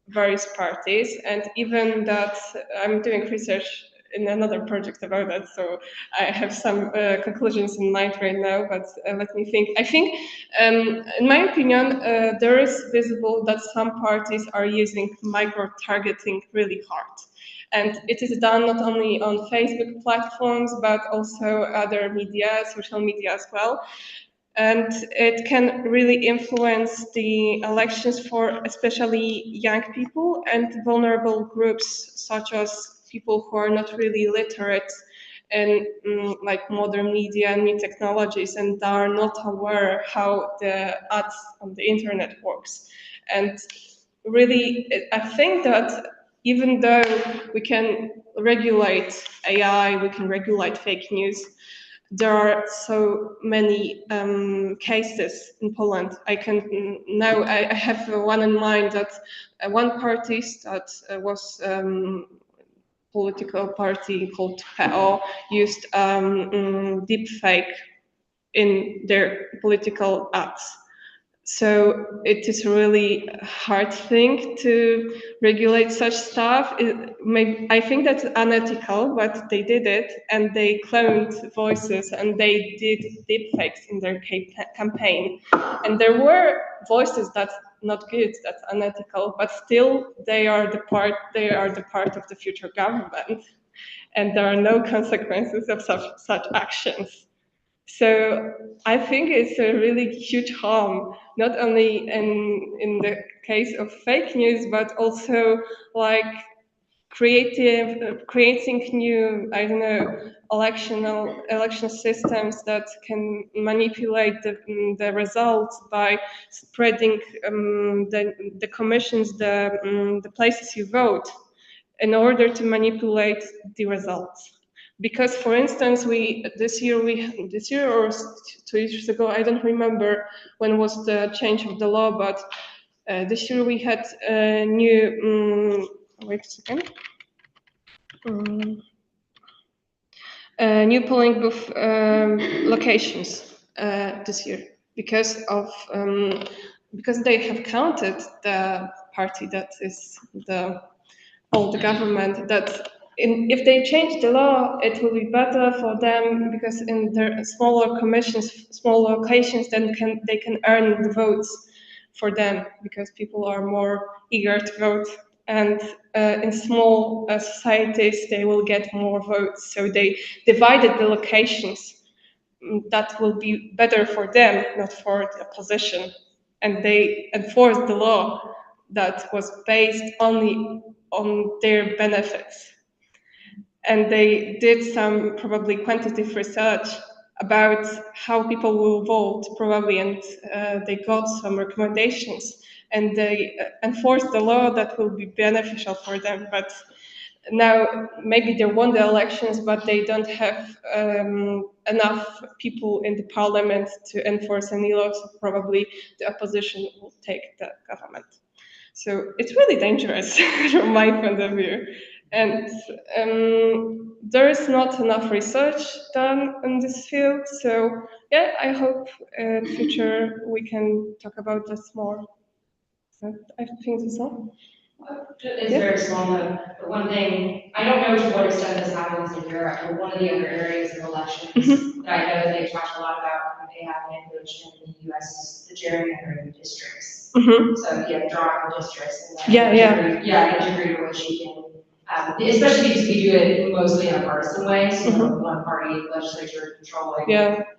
various parties, and even that I'm doing research in another project about that, so I have some conclusions in mind right now, but let me think. I think, in my opinion, there is visible that some parties are using micro-targeting really hard. And it is done not only on Facebook platforms, but also other media, social media as well. And it can really influence the elections for especially young people and vulnerable groups, such as people who are not really literate in like modern media and new technologies and are not aware how the ads on the internet works. And really, I think that even though we can regulate AI, we can regulate fake news, there are so many cases in Poland. I have one in mind that one party that was political party called PO used deep fake in their political ads. So it is really a hard thing to regulate such stuff. I think that's unethical, but they did it, and they cloned voices, and they did deepfakes in their campaign. And there were voices that's not good, that's unethical, but still they are the part of the future government, and there are no consequences of such actions. So I think it's a really huge harm, not only in the case of fake news, but also like creating new, I don't know, election systems that can manipulate the results by spreading the commissions, the places you vote, in order to manipulate the results. Because, for instance, this year or 2 years ago, I don't remember when was the change of the law, but this year we had a new. Wait a second. New polling booth locations this year because they have counted the party that is the old government, that if they change the law, it will be better for them, because in their smaller commissions, small locations, then they can earn the votes for them, because people are more eager to vote. And in small societies, they will get more votes. So they divided the locations that will be better for them, not for the opposition. And they enforced the law that was based only on their benefits. And they did some probably quantitative research about how people will vote, probably, and they got some recommendations, and they enforced the law that will be beneficial for them. But now maybe they won the elections, but they don't have enough people in the parliament to enforce any laws. So probably the opposition will take the government. So it's really dangerous from my point of view. And there is not enough research done in this field. So yeah, I hope in future we can talk about this more. So I think that's all. It's very small though, but one thing, I don't know to what extent this happens in Europe, but one of the other areas of elections that I know that they talked a lot about when they have language in the US is the gerrymandering districts. So yeah, drawing districts and a degree to which you can, especially because we do it mostly in a partisan way, so one party legislature controlling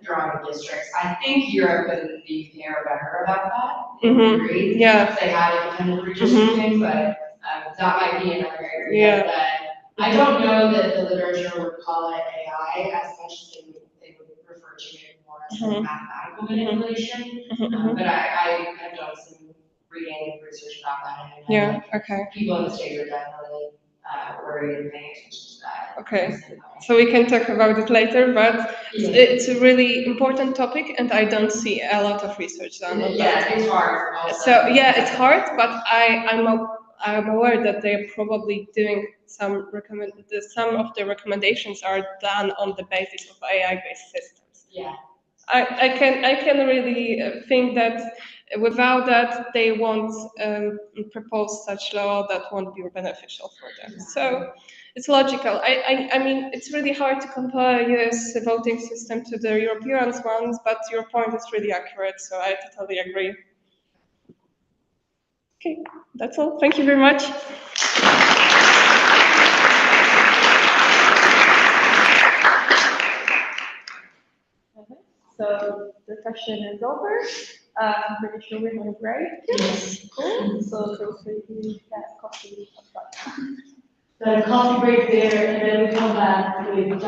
drawing districts. I think Europe and the UK are better about that. Agree. Yeah. They have independent redistricting, but that might be another area that I don't know that the literature would call it AI as much as they would refer to it more as like mathematical manipulation. But I have done some reading and research about that, and I know people in the States are definitely worried and paying attention to that. Okay, so we can talk about it later, but it's a really important topic, and I don't see a lot of research done on that. Yeah, it's hard. Also. So yeah, it's hard, but I'm aware that they're probably doing some of the recommendations are done on the basis of AI-based systems. Yeah. I can really think that without that they won't propose such law that won't be beneficial for them. So it's logical. I mean, it's really hard to compare US voting system to the European ones, but your point is really accurate, so I totally agree. Okay, that's all. Thank you very much. So the session is over. I'm pretty sure we're going to break. Yes. Cool. So feel free to get coffee. The coffee break there, and then we come back with